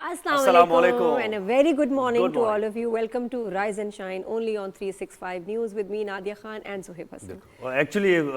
Assalamu alaikum and a very good morning to all of you. Welcome to Rise and Shine only on 365 News with me Nadia Khan and Zohaib Hassan. Actually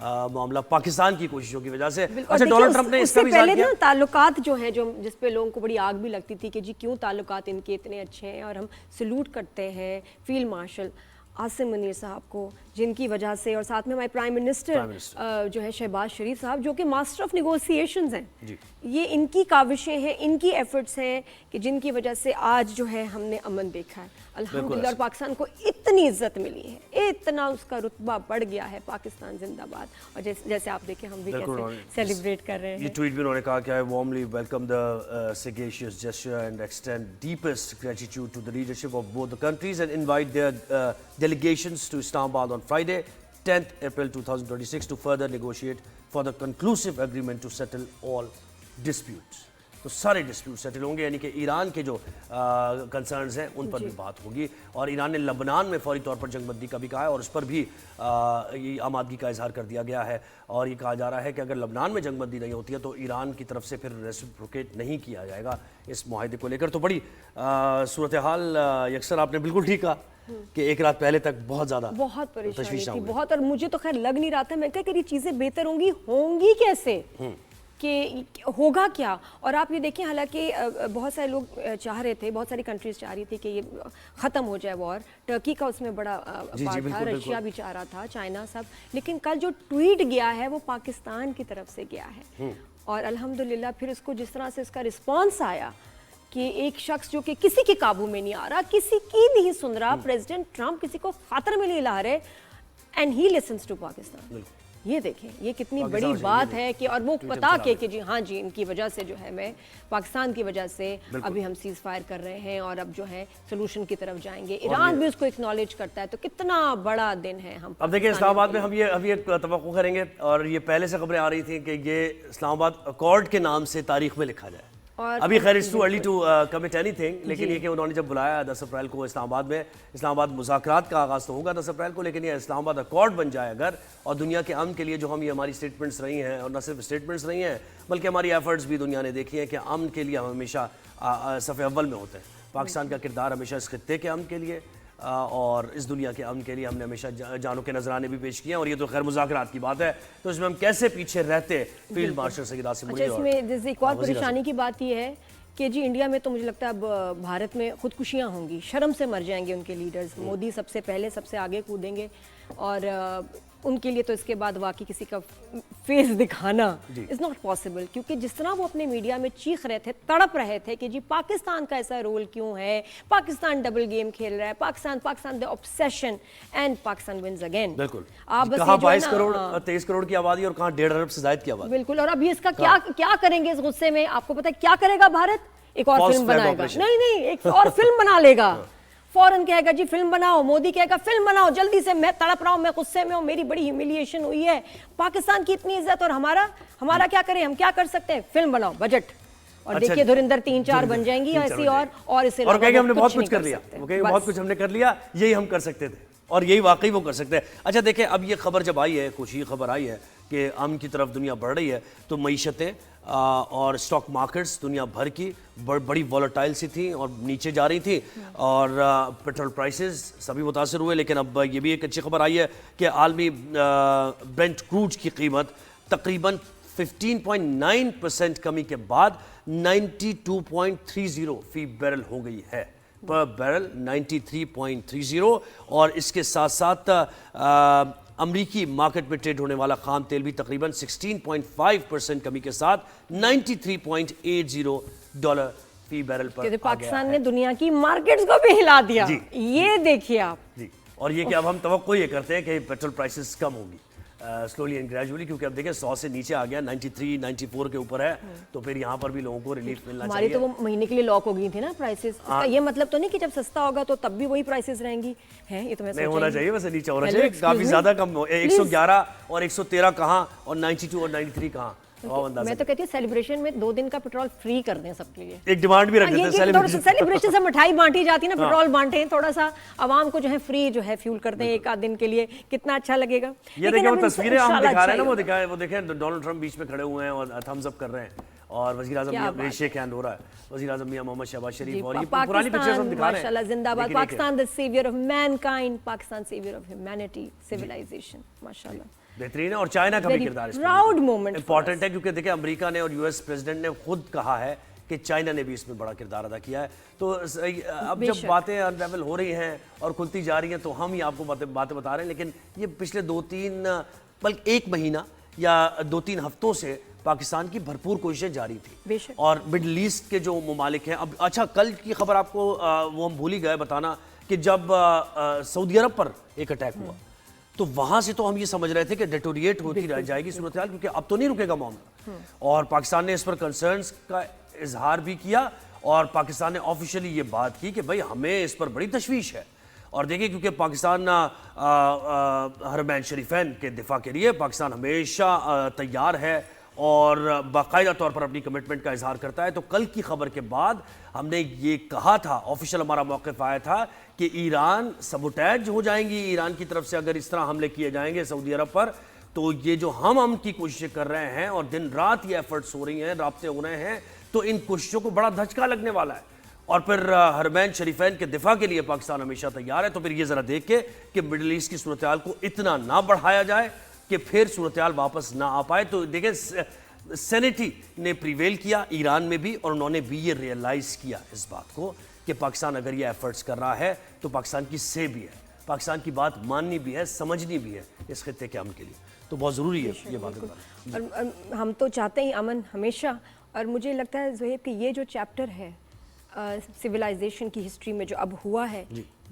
معاملہ پاکستان کی کوششوں کی وجہ سے. اور اچھا Donald Trump نے اس کا بھی پہلے نا تعلقات جو ہیں جو جس پہ لوگوں کو بڑی آگ بھی لگتی تھی کہ جی کیوں تعلقات ان کے اتنے اچھے ہیں, اور ہم سلوٹ کرتے ہیں فیلڈ مارشل عاصم منیر صاحب کو, جن کی وجہ سے, اور ساتھ میں ہمارے پرائم منسٹر جو ہے شہباز شریف صاحب, جو کہ ماسٹر آف نیگوسیشنز ہیں. یہ ان کی کاوشیں ہیں, ان کی ایفرٹس ہیں کہ جن کی وجہ سے آج جو ہے ہم نے امن دیکھا ہے الحمدللہ, اور پاکستان کو اتنی عزت ملی ہے, اتنا اس کا رتبہ بڑھ گیا ہے. پاکستان زندہ باد. اور جیسے آپ دیکھیں ہم بھی کیسے سیلیبریٹ کر رہے ہیں. یہ ٹویٹ بھی انہوں نے کہا کہ I warmly welcome the sagacious gesture and extend deepest gratitude to the leadership of both the countries and invite their delegations to Islamabad on Friday, 10th April 2026 to further negotiate for the conclusive agreement to settle all disputes. تو سارے dispute settle ہوں گے, یعنی کہ ایران کے جو concerns ہیں ان پر بھی بات ہوگی. اور ایران نے لبنان میں فوری طور پر جنگ بندی کا بھی کہا ہے, اور اس پر بھی یہ آمادگی کا اظہار کر دیا گیا ہے. اور یہ کہا جا رہا ہے کہ اگر لبنان میں جنگ بندی نہیں ہوتی ہے تو ایران کی طرف سے پھر ریسپروکیٹ نہیں کیا جائے گا اس معاہدے کو لے کر. تو بڑی صورتحال یکسر آپ نے بالکل ٹھیک کہا کہ ایک رات پہلے تک بہت زیادہ بہت پریشانی تھی, بہت. اور مجھے تو خیر لگ نہیں رہا تھا, میں کہا کہ یہ چیزیں بہتر ہوں گی کیسے, کہ ہوگا کیا. اور آپ یہ دیکھیں حالانکہ بہت سارے لوگ چاہ رہے تھے, بہت ساری کنٹریز چاہ رہی تھی کہ یہ ختم ہو جائے وار. ٹرکی کا اس میں بڑا پارٹ تھا, رشیا بھی چاہ رہا تھا, چائنا, سب. لیکن کل جو ٹویٹ گیا ہے وہ پاکستان کی طرف سے گیا ہے, اور الحمدللہ پھر اس کو جس طرح سے اس کا رسپانس آیا کہ ایک شخص جو کہ کسی کے قابو میں نہیں آ رہا, کسی کی نہیں سن رہا, پریزیڈنٹ ٹرمپ کسی کو خاطر میں نہیں لا رہے, and he listens to Pakistan. یہ دیکھیں یہ کتنی بڑی بات ہے کہ, اور وہ پتا کہ جی ہاں جی ان کی وجہ سے جو ہے میں پاکستان کی وجہ سے ابھی ہم سیز فائر کر رہے ہیں اور اب جو ہے سولوشن کی طرف جائیں گے. ایران بھی اس کو اکنالج کرتا ہے, تو کتنا بڑا دن ہے. ہم اب دیکھیں اسلام آباد میں ہم یہ توقع کریں گے, اور یہ پہلے سے خبریں آ رہی تھیں کہ یہ اسلام آباد اکارڈ کے نام سے تاریخ میں لکھا جائے. ابھی خیر it's too early to commit anything, لیکن یہ کہ انہوں نے جب بلایا 10 اپریل کو اسلام آباد میں, اسلام آباد مذاکرات کا آغاز تو ہوگا 10 اپریل کو, لیکن یہ اسلام آباد اکارڈ بن جائے اگر, اور دنیا کے امن کے لیے جو ہم یہ ہماری اسٹیٹمنٹس رہی ہیں, اور نہ صرف اسٹیٹمنٹس رہی ہیں بلکہ ہماری ایفرٹس بھی دنیا نے دیکھی ہیں کہ امن کے لیے ہم ہمیشہ صف اول میں ہوتے ہیں. پاکستان کا کردار ہمیشہ اس خطے کے امن کے لیے اور اس دنیا کے امن کے لیے ہم نے ہمیشہ جانوں کے نذرانے بھی پیش کیے ہیں, اور یہ تو خیر مذاکرات کی بات ہے, تو اس میں ہم کیسے پیچھے رہتے فیلڈ مارشل سید عاصم منیر. اس میں جیسے ایک اور پریشانی کی بات یہ ہے کہ جی انڈیا میں تو مجھے لگتا ہے اب بھارت میں خودکشیاں ہوں گی, شرم سے مر جائیں گے ان کے لیڈرز. مودی سب سے پہلے سب سے آگے کودیں گے, اور ان کے لیے تو اس کے بعد واقعی کسی کا فیس دکھانا از ناٹ پاسبل, کیونکہ جس طرح وہ اپنے میڈیا میں چیخ رہے تھے, تڑپ رہے تھے کہ جی پاکستان کا ایسا رول کیوں ہے, پاکستان ڈبل گیم کھیل رہا ہے, پاکستان دی obsession and Pakistan wins again. بالکل, آپ بس کہاں 22 کروڑ 23 کروڑ کی آبادی اور کہاں 1.5 ارب سے زائد کی آبادی. بالکل, اور اب یہ اس کا کیا کریں گے اس غصے میں, آپ کو پتہ ہے کیا کرے گا بھارت, ایک اور فلم بنائے گا. نہیں ایک اور فلم بنا لے گا, فوراً کہے گا جی فلم بناؤ, مودی کہے گا فلم بناؤ جلدی سے, میں تڑپ رہا ہوں, میں غصے میں ہوں, میری بڑی ہیوملیشن ہوئی ہے, پاکستان کی اتنی عزت, اور ہمارا کیا کریں, ہم کیا کر سکتے ہیں, فلم بناؤ, بجٹ. اور دیکھیے دھرندر 3-4 بن جائیں گی ایسی, اور اسے اور کہیں گے ہم نے بہت کچھ کر لیا, وہ کہیں بہت کچھ ہم نے کر لیا, یہی ہم کر سکتے تھے, اور یہی واقعی وہ کر سکتے ہیں. اچھا دیکھیں اب یہ خبر جب آئی ہے, خوشی خبر آئی ہے کہ امن کی طرف دنیا بڑھ رہی ہے, تو معیشتیں اور اسٹاک مارکیٹس دنیا بھر کی بڑی وولٹائل سی تھیں اور نیچے جا رہی تھیں, اور پیٹرول پرائسز سبھی متاثر ہوئے. لیکن اب یہ بھی ایک اچھی خبر آئی ہے کہ عالمی برنٹ کروڈ کی قیمت تقریباً 15.9% کمی کے بعد 92.30 فی بیرل ہو گئی ہے, پر بیرل 93.30. اور اس کے ساتھ ساتھ امریکی مارکیٹ میں ٹریڈ ہونے والا خام تیل بھی تقریباً 16.5% کمی کے ساتھ 93.80 ڈالر فی بیرل پر آ گیا ہے. پاکستان نے دنیا کی مارکیٹس کو بھی ہلا دیا. یہ دیکھیے آپ. جی, اور یہ کہ اب ہم توقع یہ کرتے ہیں کہ پیٹرول پرائسز کم ہوں گی سلولی اینڈ گریجولی, کیونکہ اب دیکھیں 100 سے نیچے آ گیا, 93-94 کے اوپر ہے, تو پھر یہاں پر بھی لوگوں کو ریلیف ملنا چاہیے. ہماری تو وہ مہینے کے لیے لاک ہو گئی تھی نا پرائسز, اس کا یہ مطلب تو نہیں کہ جب سستا ہوگا تو تب بھی وہی پرائسز رہیں گی, ہیں یہ تو میں نہیں ہونا چاہیے, ویسے نیچے ہونا چاہیے, کافی زیادہ کم, 111 اور 113 کہاں, اور 92 اور 93 کہاں. میں تو کہتی ہوں سیلیبریشن میں 2 دن کا پیٹرول فری کر دیں سب کے لیے, ایک ڈیمانڈ بھی رکھ دیتے ہیں. سیلیبریشن سے مٹھائی بانٹی جاتی ہے نا, پیٹرول بانٹے ہیں, تھوڑا سا عوام کو جو ہے فری جو ہے فیول کر دیں ایک آدھ دن کے لیے, کتنا اچھا لگے گا. یہ دیکھیں وہ تصویریں ہم دکھا رہے ہیں نا, وہ دیکھیں ڈونلڈ ٹرمپ بیچ میں کھڑے ہوئے ہیں اور تھمز اپ کر رہے ہیں, اور وزیر اعظم شیک ہینڈ ہو رہا ہے, وزیر اعظم میاں محمد شہباز شریف, اور یہ پرانی پکچرز ہم دکھا رہے ہیں. ماشاءاللہ زندہ باد Pakistan, the savior of mankind, Pakistan savior of humanity, civilization, ماشاءاللہ. بہترین ہے. اور چائنا کا بھی کردار اس میں پراؤڈ مومنٹ امپورٹنٹ ہے, کیونکہ دیکھیں امریکہ نے اور یو ایس پریزیڈنٹ نے خود کہا ہے کہ چائنا نے بھی اس میں بڑا کردار ادا کیا ہے. تو اب جب باتیں انریول ہو رہی ہیں اور کھلتی جا رہی ہیں تو ہم ہی آپ کو باتیں بتا رہے ہیں, لیکن یہ پچھلے 2-3 بلکہ 1 مہینہ یا 2-3 ہفتوں سے پاکستان کی بھرپور کوششیں جاری تھی. اور مڈل ایسٹ کے جو ممالک ہیں, اب اچھا کل کی خبر آپ کو وہ ہم بھول ہی گئے بتانا کہ جب سعودی عرب پر ایک اٹیک ہوا تو وہاں سے تو ہم یہ سمجھ رہے تھے کہ ڈیٹوریٹ ہوتی رہ جائے گی صورتحال, کیونکہ اب تو نہیں رکے گا معاملہ. اور پاکستان نے اس پر کنسرنز کا اظہار بھی کیا, اور پاکستان نے آفیشلی یہ بات کی کہ بھئی ہمیں اس پر بڑی تشویش ہے. اور دیکھیں کیونکہ پاکستان حرمین شریفین کے دفاع کے لیے پاکستان ہمیشہ تیار ہے اور باقاعدہ طور پر اپنی کمٹمنٹ کا اظہار کرتا ہے. تو کل کی خبر کے بعد ہم نے یہ کہا تھا, آفیشل ہمارا موقف آیا تھا کہ ایران سبوٹیج ہو جائیں گی ایران کی طرف سے اگر اس طرح حملے کیے جائیں گے سعودی عرب پر. تو یہ جو ہم کی کوششیں کر رہے ہیں اور دن رات یہ ایفرٹس ہو رہی ہیں, رابطے ہو رہے ہیں, تو ان کوششوں کو بڑا دھچکا لگنے والا ہے. اور پھر حرمین شریفین کے دفاع کے لیے پاکستان ہمیشہ تیار ہے. تو پھر یہ ذرا دیکھ کے کہ مڈل ایسٹ کی صورتحال کو اتنا نہ بڑھایا جائے کہ پھر صورتحال واپس نہ آ پائے. تو دیکھیں سینیٹی نے پریویل کیا ایران میں بھی, اور انہوں نے بھی یہ ریئلائز کیا اس بات کو کہ پاکستان اگر یہ ایفرٹس کر رہا ہے تو پاکستان کی سے بھی ہے, پاکستان کی بات ماننی بھی ہے, سمجھنی بھی ہے اس خطے کے امن کے لیے. تو بہت ضروری ہے یہ بات. اور ہم تو چاہتے ہیں امن ہمیشہ, اور مجھے لگتا ہے زہیب کہ یہ جو چیپٹر ہے سویلائزیشن کی ہسٹری میں جو اب ہوا ہے,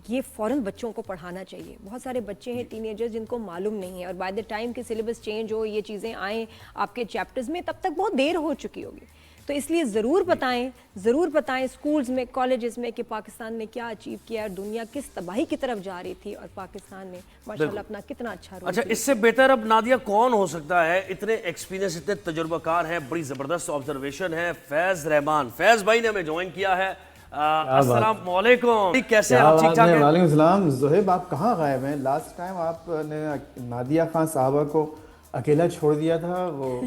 یہ فوراً بچوں کو پڑھانا چاہیے. بہت سارے بچے ہیں ٹین ایجر جن کو معلوم نہیں ہے, اور بائی دا ٹائم کہ سلیبس چینج ہو, یہ چیزیں آئیں آپ کے چیپٹرز میں, تب تک بہت دیر ہو چکی ہوگی. تو اس لیے ضرور بتائیں اسکولز میں, کالجز میں کہ پاکستان نے کیا اچیو کیا, اور دنیا کس تباہی کی طرف جا رہی تھی, اور پاکستان نے ماشاءاللہ اپنا کتنا اچھا رول. اچھا, اس سے بہتر اب نادیہ کون ہو سکتا ہے؟ اتنے ایکسپیرینس, اتنے تجربہ کار ہیں, بڑی زبردست آبزرویشن ہے. فیض رحمان, فیض بھائی نے ہمیں جوائن کیا ہے. السلام علیکم, کیسے ہیں آپ؟ ٹھیک ٹھاک ہیں؟ وعلیکم السلام. زہیب آپ کہاں غائب ہیں؟ لاسٹ ٹائم آپ نے نادیہ خان صاحبہ کو اکیلا چھوڑ دیا تھا, وہ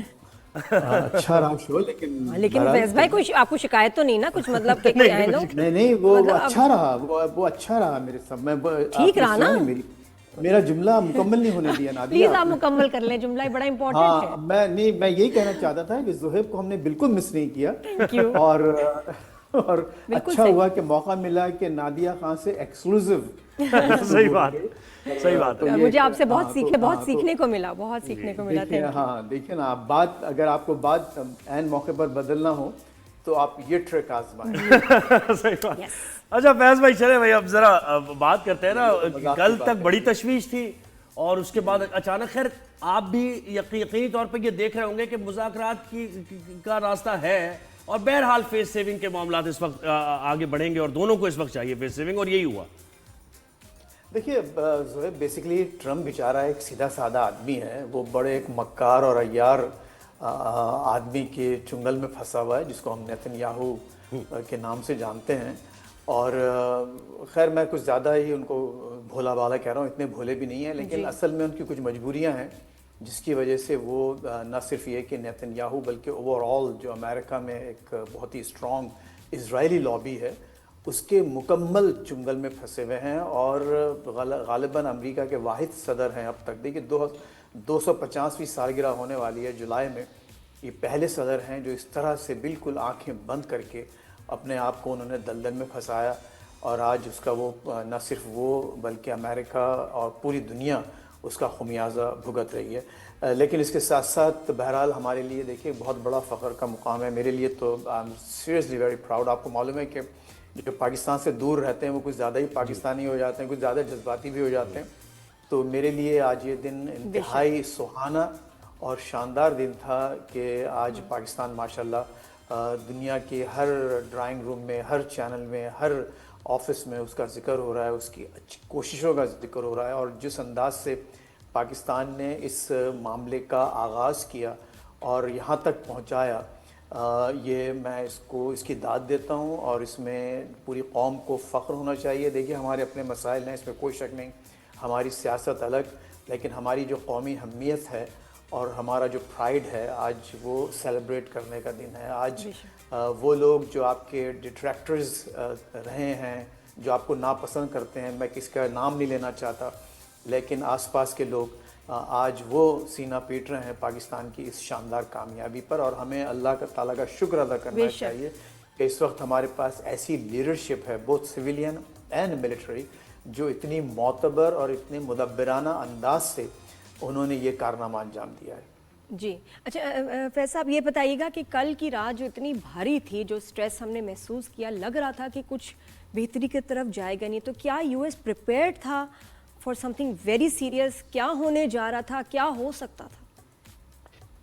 اچھا رہا شو, لیکن فیض بھائی کوئی آپ کو شکایت تو نہیں نا کچھ, مطلب کہ کوئی آئے نہیں وہ اچھا رہا, وہ اچھا رہا میرے سب میں. ٹھیک رہا نا؟ میرا جملہ مکمل نہیں ہونے دیا نادیہ. پلیز آپ مکمل کر لیں, جملہ بڑا امپورٹنٹ ہے. میں یہی کہنا چاہتا تھا کہ زہیب کو ہم نے بالکل مس نہیں کیا, اور اچھا ہوا کہ موقع ملا کہ نادیہ خان سے ایکسکلوزیو. صحیح بات ہے. مجھے آپ سے بہت سیکھنے کو ملا. ہاں دیکھیں نا, بات اگر آپ کو بات عین موقع پر بدلنا ہو تو آپ یہ ٹرک آزمائیں. صحیح بات. اچھا فیض بھائی, چلے بھائی اب ذرا بات کرتے ہیں نا. کل تک بڑی تشویش تھی, اور اس کے بعد اچانک, خیر آپ بھی یقینی طور پہ یہ دیکھ رہے ہوں گے کہ مذاکرات کا راستہ ہے, اور بہرحال فیس سیونگ کے معاملات اس وقت آگے بڑھیں گے, اور دونوں کو اس وقت چاہیے فیس سیونگ, اور یہی ہوا. دیکھیے زہیب, بیسیکلی ٹرمپ بیچارہ ایک سیدھا سادہ آدمی ہے. وہ بڑے ایک مکار اور عیار آدمی کے چنگل میں پھنسا ہوا ہے, جس کو ہم نیتن یاہو کے نام سے جانتے ہیں. اور خیر میں کچھ زیادہ ہی ان کو بھولا بالا کہہ رہا ہوں, اتنے بھولے بھی نہیں ہیں, لیکن اصل میں ان کی کچھ مجبوریاں ہیں جس کی وجہ سے وہ نہ صرف یہ کہ نیتن یاہو بلکہ اوور آل جو امریکہ میں ایک بہت ہی اسٹرانگ اسرائیلی لابی ہے, اس کے مکمل چنگل میں پھنسے ہوئے ہیں. اور غالباً امریکہ کے واحد صدر ہیں اب تک. دیکھیے 250ویں سالگرہ ہونے والی ہے جولائی میں. یہ پہلے صدر ہیں جو اس طرح سے بالکل آنکھیں بند کر کے اپنے آپ کو انہوں نے دلدل میں پھنسایا, اور آج اس کا وہ نہ صرف وہ بلکہ امریکہ اور پوری دنیا اس کا خمیازہ بھگت رہی ہے. لیکن اس کے ساتھ ساتھ بہرحال ہمارے لیے دیکھیے بہت بڑا فخر کا مقام ہے. میرے لیے تو I am seriously very proud. آپ کو معلوم ہے کہ جو پاکستان سے دور رہتے ہیں وہ کچھ زیادہ ہی پاکستانی ہو جاتے ہیں, کچھ زیادہ جذباتی بھی ہو جاتے ہیں. تو میرے لیے آج یہ دن انتہائی سہانا اور شاندار دن تھا کہ آج پاکستان ماشاءاللہ دنیا کے ہر ڈرائنگ روم میں, ہر چینل میں, ہر آفس میں اس کا ذکر ہو رہا ہے, اس کی اچھی کوششوں کا ذکر ہو رہا ہے. اور جس انداز سے پاکستان نے اس معاملے کا آغاز کیا اور یہاں تک پہنچایا, یہ میں اس کی داد دیتا ہوں, اور اس میں پوری قوم کو فخر ہونا چاہیے. دیکھیے ہمارے اپنے مسائل ہیں, اس میں کوئی شک نہیں, ہماری سیاست الگ, لیکن ہماری جو قومی اہمیت ہے اور ہمارا جو پرائیڈ ہے آج وہ سیلیبریٹ کرنے کا دن ہے. آج وہ لوگ جو آپ کے ڈیٹریکٹرز رہے ہیں, جو آپ کو ناپسند کرتے ہیں, میں کسی کا نام نہیں لینا چاہتا, لیکن آس پاس کے لوگ آج وہ سینہ پیٹ رہے ہیں پاکستان کی اس شاندار کامیابی پر، اور ہمیں اللہ کا تعالیٰ کا شکر ادا کرنا چاہیے کہ اس وقت ہمارے پاس ایسی لیڈرشپ ہے بوتھ سویلین اینڈ ملٹری جو اتنی معتبر اور اتنے مدبرانہ انداز سے انہوں نے یہ کارنامہ انجام دیا ہے۔ جی اچھا فیض صاحب یہ بتائیے گا کہ کل کی رات جو اتنی بھاری تھی، جو سٹریس ہم نے محسوس کیا، لگ رہا تھا کہ کچھ بہتری کی طرف جائے گا نہیں، تو کیا یو ایس پریپیئرڈ تھا for some thing very serious? کیا ہونے جا رہا تھا، کیا ہو سکتا تھا؟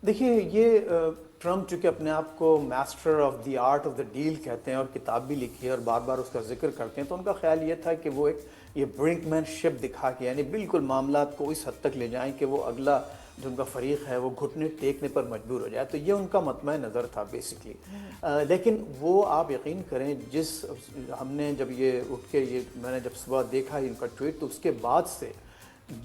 دیکھیے یہ ٹرمپ چونکہ اپنے آپ کو master of the art of the deal کہتے ہیں اور کتاب بھی لکھی ہے اور بار بار اس کا ذکر کرتے ہیں، تو ان کا خیال یہ تھا کہ وہ ایک یہ برنک مین شپ دکھا کے یعنی بالکل معاملات کو اس حد تک لے جائیں کہ وہ اگلا جو ان کا فریق ہے وہ گھٹنے ٹیکنے پر مجبور ہو جائے، تو یہ ان کا مطمع نظر تھا بیسکلی۔ لیکن وہ آپ یقین کریں ہم نے جب یہ اٹھ کے میں نے جب صبح دیکھا ان کا ٹویٹ، تو اس کے بعد سے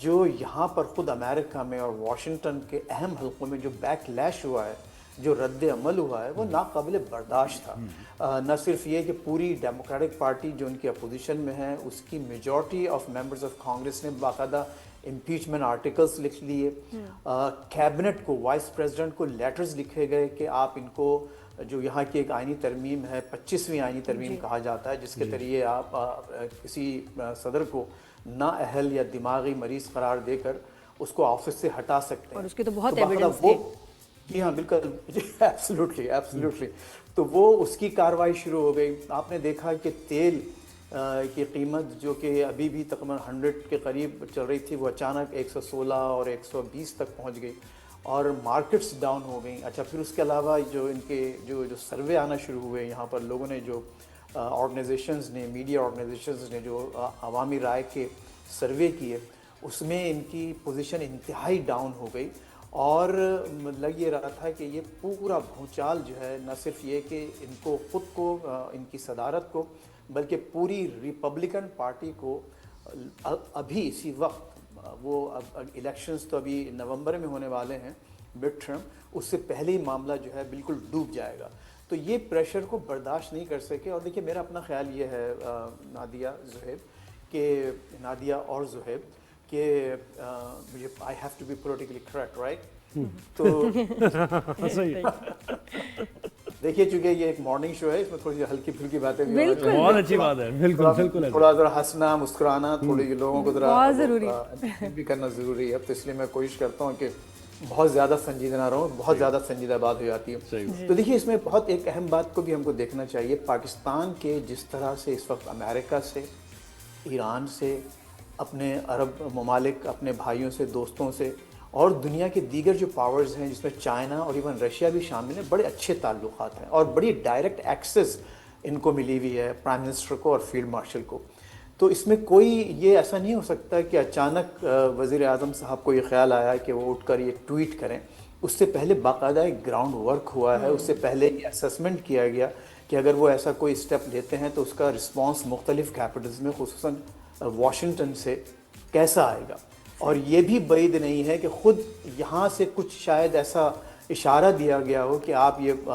جو یہاں پر خود امریکہ میں اور واشنگٹن کے اہم حلقوں میں جو بیک لیش ہوا ہے، جو رد عمل ہوا ہے، وہ ناقابل برداشت تھا۔ نہ صرف یہ کہ پوری ڈیموکریٹک پارٹی جو ان کی اپوزیشن میں ہے، اس کی majority of members of Congress نے باقاعدہ امپیچمنٹ آرٹیکلز لکھ لیے، کیبنٹ کو وائس پریزیڈنٹ کو لیٹرز لکھے گئے کہ آپ ان کو جو یہاں کی ایک آئینی ترمیم ہے 25ویں آئینی ترمیم کہا جاتا ہے، جس کے ذریعے آپ کسی صدر کو نااہل یا دماغی مریض قرار دے کر اس کو آفس سے ہٹا سکتے ہیں، اور اس کے تو بہت ایویڈنس تھے۔ جی ہاں بالکل، ایبسلیوٹلی تو وہ اس کی کارروائی شروع ہو گئی۔ آپ نے دیکھا کہ تیل کی قیمت جو کہ ابھی بھی تقریباً 100 کے قریب چل رہی تھی، وہ اچانک 116 اور 120 تک پہنچ گئی اور مارکیٹس ڈاؤن ہو گئیں۔ اچھا پھر اس کے علاوہ جو ان کے جو سروے آنا شروع ہوئے یہاں پر، لوگوں نے جو آرگنائزیشنز نے، میڈیا آرگنائزیشنز نے جو عوامی رائے کے سروے کیے، اس میں ان کی پوزیشن انتہائی ڈاؤن ہو گئی، اور لگ یہ رہا تھا کہ یہ پورا بھونچال جو ہے نہ صرف یہ کہ ان کو خود کو، ان کی صدارت کو، بلکہ پوری ریپبلکن پارٹی کو ابھی اسی وقت، وہ الیکشنز تو ابھی نومبر میں ہونے والے ہیں مڈ ٹرم، اس سے پہلے ہی معاملہ جو ہے بالکل ڈوب جائے گا، تو یہ پریشر کو برداشت نہیں کر سکے۔ اور دیکھیے میرا اپنا خیال یہ ہے نادیہ اور زہیب کہ I have to be politically correct, right؟ تو دیکھیے چونکہ یہ ایک مارننگ شو ہے، اس میں تھوڑی سی ہلکی پھلکی باتیں بھی ہونی چاہیے، بہت اچھی بات ہے، بالکل تھوڑا ذرا ہنسنا مسکرانا، تھوڑی لوگوں کو ذرا بھی کرنا ضروری ہے، تو اس لیے میں کوشش کرتا ہوں کہ بہت زیادہ سنجیدہ نہ رہوں، بہت زیادہ سنجیدہ بات ہو جاتی ہے۔ تو دیکھیے اس میں بہت ایک اہم بات کو بھی ہم کو دیکھنا چاہیے، پاکستان کے جس طرح سے اس وقت امریکہ سے، ایران سے، اپنے عرب ممالک، اپنے بھائیوں سے، دوستوں سے، اور دنیا کے دیگر جو پاورز ہیں جس میں چائنا اور ایون رشیا بھی شامل ہیں، بڑے اچھے تعلقات ہیں اور بڑی ڈائریکٹ ایکسس ان کو ملی ہوئی ہے، پرائم منسٹر کو اور فیلڈ مارشل کو۔ تو اس میں کوئی یہ ایسا نہیں ہو سکتا کہ اچانک وزیر اعظم صاحب کو یہ خیال آیا کہ وہ اٹھ کر یہ ٹویٹ کریں، اس سے پہلے باقاعدہ ایک گراؤنڈ ورک ہوا ہے، اس سے پہلے یہ اسسمنٹ کیا گیا کہ اگر وہ ایسا کوئی اسٹیپ لیتے ہیں تو اس کا رسپانس مختلف کیپٹلز میں خصوصاً واشنگٹن سے کیسا آئے گا، اور یہ بھی بعید نہیں ہے کہ خود یہاں سے کچھ شاید ایسا اشارہ دیا گیا ہو کہ آپ یہ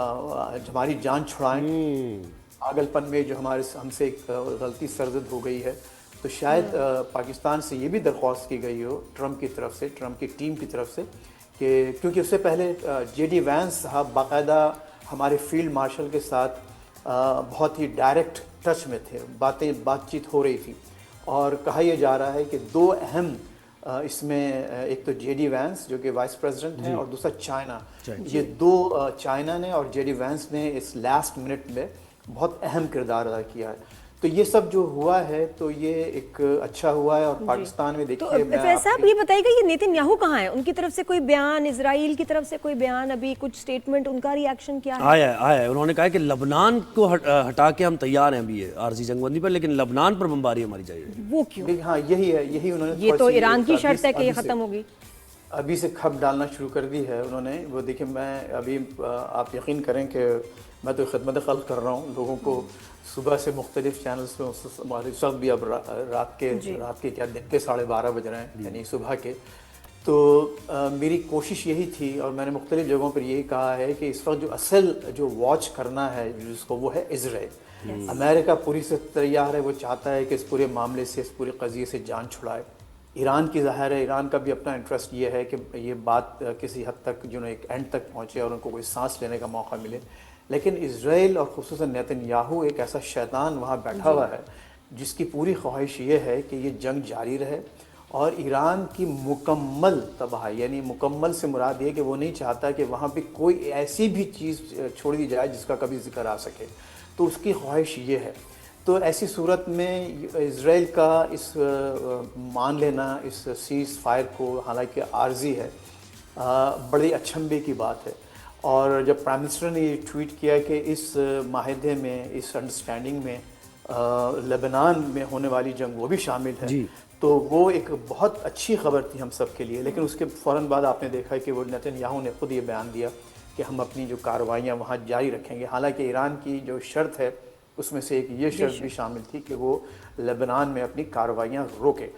ہماری جان چھڑائیں، پاگل پن میں جو ہم سے ایک غلطی سرزد ہو گئی ہے، تو شاید پاکستان سے یہ بھی درخواست کی گئی ہو ٹرمپ کی طرف سے، ٹرمپ کی ٹیم کی طرف سے، کہ کیونکہ اس سے پہلے جے ڈی وینس صاحب باقاعدہ ہمارے فیلڈ مارشل کے ساتھ بہت ہی ڈائریکٹ ٹچ میں تھے، بات چیت ہو رہی تھی، اور کہا یہ جا رہا ہے کہ دو اہم اس میں، ایک تو جے ڈی وینس جو کہ وائس پریزیڈنٹ ہیں، اور دوسرا چائنا، یہ دو چائنا نے اور جے ڈی وینس نے اس لاسٹ منٹ میں بہت اہم کردار ادا کیا ہے۔ تو یہ سب جو ہوا ہے تو یہ ایک اچھا ہوا ہے، اور پاکستان میں دیکھیے فیض صاحب یہ بتائیے گا یہ نیتن یاہو کہاں ہے؟ ان کی طرف سے کوئی بیان، اسرائیل کی طرف سے کوئی بیان، ابھی کچھ سٹیٹمنٹ، ان کا ری ایکشن کیا ہے؟ آیا ہے، انہوں نے کہا کہ لبنان کو ہٹا کے ہم تیار ہیں ابھی عارضی جنگ بندی پر، لیکن لبنان پر بمباری ہماری چاہیے۔ وہ کیوں؟ ہاں یہی ہے، یہی انہوں نے، یہ تو ایران کی شرط ہے کہ یہ ختم ہوگی، ابھی سے کھپ ڈالنا شروع کر دی ہے انہوں نے۔ وہ دیکھیں میں ابھی آپ یقین کریں کہ میں تو خدمت خلق کر رہا ہوں لوگوں کو، صبح سے مختلف چینلز پہ، ہمارے وقت بھی اب رات کے کیا دن کے 12:30 بج رہے ہیں، یعنی صبح کے، تو میری کوشش یہی تھی اور میں نے مختلف جگہوں پر یہی کہا ہے کہ اس وقت جو اصل جو واچ کرنا ہے جس کو، وہ ہے اسرائیل۔ امریکہ پوری سے تیار ہے، وہ چاہتا ہے کہ اس پورے معاملے سے، اس پورے قضیے سے جان چھڑائے، ایران کی ظاہر ہے ایران کا بھی اپنا انٹرسٹ یہ ہے کہ یہ بات کسی حد تک جو ایک اینڈ تک پہنچے اور ان کو کوئی سانس لینے کا موقع ملے. لیکن اسرائیل اور خصوصاً نیتن یاہو ایک ایسا شیطان وہاں بیٹھا ہوا ہے جس کی پوری خواہش یہ ہے کہ یہ جنگ جاری رہے اور ایران کی مکمل تباہی. یعنی مکمل سے مراد یہ کہ وہ نہیں چاہتا کہ وہاں پہ کوئی ایسی بھی چیز چھوڑ دی جائے جس کا کبھی ذکر آ سکے. تو اس کی خواہش یہ ہے. تو ایسی صورت میں اسرائیل کا اس مان لینا اس سیز فائر کو حالانکہ عارضی ہے بڑی اچنبے کی بات ہے. اور جب پرائم منسٹر نے یہ ٹویٹ کیا کہ اس معاہدے میں اس انڈرسٹینڈنگ میں لبنان میں ہونے والی جنگ وہ بھی شامل ہے تو وہ ایک بہت اچھی خبر تھی ہم سب کے لیے. لیکن اس کے فوراً بعد آپ نے دیکھا کہ وہ نیتن یاہو نے خود یہ بیان دیا کہ ہم اپنی جو کارروائیاں وہاں جاری رکھیں گے. حالانکہ ایران کی جو شرط ہے اس میں سے ایک یہ شرط بھی شامل تھی کہ وہ لبنان میں اپنی کارروائیاں روکے.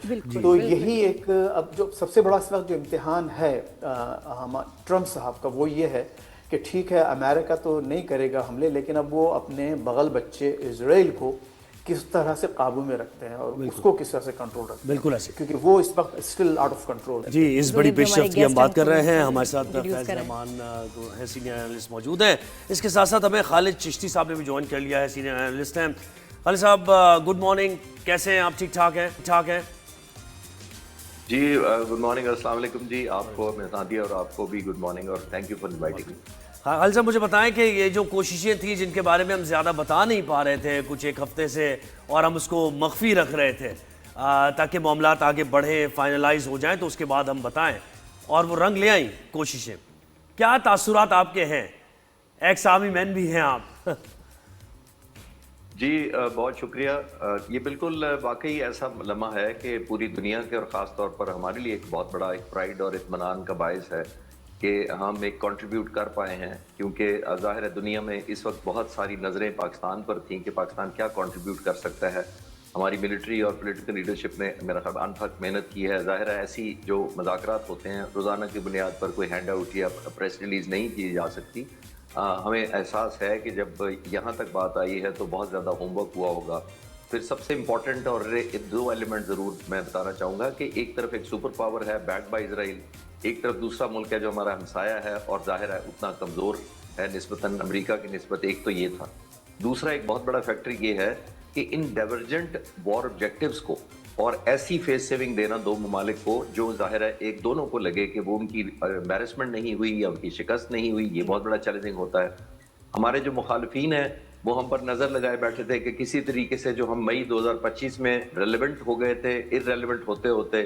تو یہی ایک اب جو سب سے بڑا اس وقت جو امتحان ہے ٹرمپ صاحب کا وہ یہ ہے کہ ٹھیک ہے امریکہ تو نہیں کرے گا حملے لیکن اب وہ اپنے بغل بچے اسرائیل کو کس طرح سے قابو میں رکھتے ہیں اور اس کو کس طرح سے کنٹرول رکھتے ہیں. بالکل ایسے کیونکہ وہ اس وقت اسٹل آؤٹ آف کنٹرول ہے. جی اس بڑی پیش رفت کی ہم بات کر رہے ہیں. ہمارے ساتھ فیض رحمان ہیں سینئر اینالسٹ موجود ہیں. اس کے ساتھ ساتھ ہمیں خالد چشتی صاحب نے بھی جوائن کر لیا ہے, سینئر اینالسٹ ہیں. خالد صاحب گڈ مارننگ, کیسے ہیں آپ؟ ٹھیک ٹھاک ہیں؟ جی گڈ مارننگ, السلام علیکم جی. آپ کو نادیہ اور آپ کو بھی گڈ مارننگ اور thank you for inviting me. Khalid sahab مجھے بتائیں کہ یہ جو کوششیں تھیں جن کے بارے میں ہم زیادہ بتا نہیں پا رہے تھے کچھ ایک ہفتے سے اور ہم اس کو مخفی رکھ رہے تھے تاکہ معاملات آگے بڑھیں, فائنلائز ہو جائیں تو اس کے بعد ہم بتائیں, اور وہ رنگ لے آئیں کوششیں. کیا تاثرات آپ کے ہیں؟ ایکس آرمی مین بھی ہیں آپ. جی بہت شکریہ. یہ بالکل واقعی ایسا لمحہ ہے کہ پوری دنیا کے اور خاص طور پر ہمارے لیے ایک بہت بڑا ایک پرائیڈ اور اطمینان کا باعث ہے کہ ہم ایک کنٹریبیوٹ کر پائے ہیں. کیونکہ ظاہر ہے دنیا میں اس وقت بہت ساری نظریں پاکستان پر تھیں کہ پاکستان کیا کنٹریبیوٹ کر سکتا ہے. ہماری ملٹری اور پولیٹیکل لیڈرشپ نے میرا خیال انتھک محنت کی ہے. ظاہر ہے ایسی جو مذاکرات ہوتے ہیں روزانہ کی بنیاد پر کوئی ہینڈ آؤٹ یا پریس ریلیز نہیں کی جا سکتی. ہمیں احساس ہے کہ جب یہاں تک بات آئی ہے تو بہت زیادہ ہوم ورک ہوا ہوگا. پھر سب سے امپورٹنٹ اور دو ایلیمنٹ ضرور میں بتانا چاہوں گا کہ ایک طرف ایک سپر پاور ہے بیک بائی اسرائیل, ایک طرف دوسرا ملک ہے جو ہمارا ہمسایہ ہے اور ظاہر ہے اتنا کمزور ہے نسبتاً امریکہ کی نسبت. ایک تو یہ تھا. دوسرا ایک بہت بڑا فیکٹر یہ ہے کہ ان ڈائیورجنٹ وار آبجیکٹیوز کو اور ایسی فیس سیونگ دینا دو ممالک کو جو ظاہر ہے ایک دونوں کو لگے کہ وہ ان کی امبیرسمنٹ نہیں ہوئی یا ان کی شکست نہیں ہوئی, یہ بہت بڑا چیلنجنگ ہوتا ہے. ہمارے جو مخالفین ہیں وہ ہم پر نظر لگائے بیٹھے تھے کہ کسی طریقے سے جو ہم مئی 2025 میں ریلیونٹ ہو گئے تھے ارریلیونٹ ہوتے ہوتے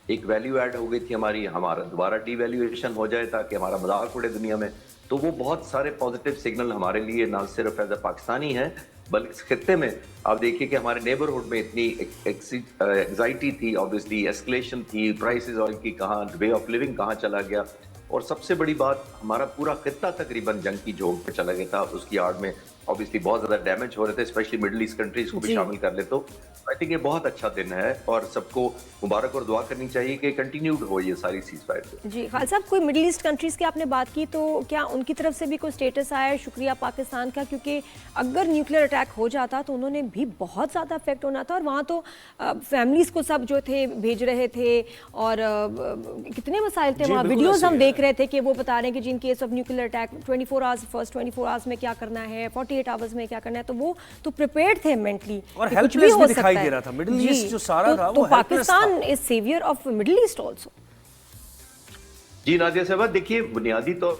ایک ویلیو ایڈ ہو گئی تھی ہمارا دوبارہ ڈی ویلیویشن ہو جائے تاکہ ہمارا مذاق اڑے دنیا میں. تو وہ بہت سارے پازیٹیو سگنل ہمارے لیے نہ صرف ایز اے پاکستانی ہیں بلکہ اس خطے میں آپ دیکھیے کہ ہمارے نیبرہڈ میں اتنی ایگزائٹی تھی, آبویسلی ایسکلیشن تھی, پرائسز آئل کی کہاں, وے آف لیونگ کہاں چلا گیا, اور سب سے بڑی بات ہمارا پورا خطہ تقریباً جنگ کی جھونک پہ چلا گیا تھا. اس کی آڑ میں obviously بہت زیادہ ڈیمیج ہو رہے تھے, اسپیشلی مڈل ایسٹ کنٹریز کو بھی شامل کر لے. تو آئی تھنک یہ بہت اچھا دن ہے اور سب کو مبارک اور دعا کرنی چاہیے کہ کنٹینیوڈ ہو یہ ساری سیز فائر. جی خالد صاحب, کوئی مڈل ایسٹ کنٹریز کی آپ نے بات کی تو کیا ان کی طرف سے بھی کوئی اسٹیٹس آیا ہے شکریہ پاکستان کا؟ کیونکہ اگر نیوکلیر اٹیک ہو جاتا تو انہوں نے بھی بہت زیادہ افیکٹ ہونا تھا, اور وہاں تو فیملیز کو سب جو تھے بھیج رہے تھے اور کتنے مسائل تھے وہاں. ویڈیوز ہم دیکھ رہے تھے کہ وہ بتا رہے ہیں کہ جن case of nuclear attack 24 hours first 24 hours میں کیا کرنا ہے, 48 آورس میں کیا کرنا ہے. تو وہ تو پریپیئرڈ تھے مینٹلی اور ہیلپ لیس بھی دکھائی دے رہا تھا. مڈل ایسٹ جو سارا تھا وہ Pakistan is saviour of Middle East also. جی نادیہ صاحبہ, دیکھیے بنیادی طور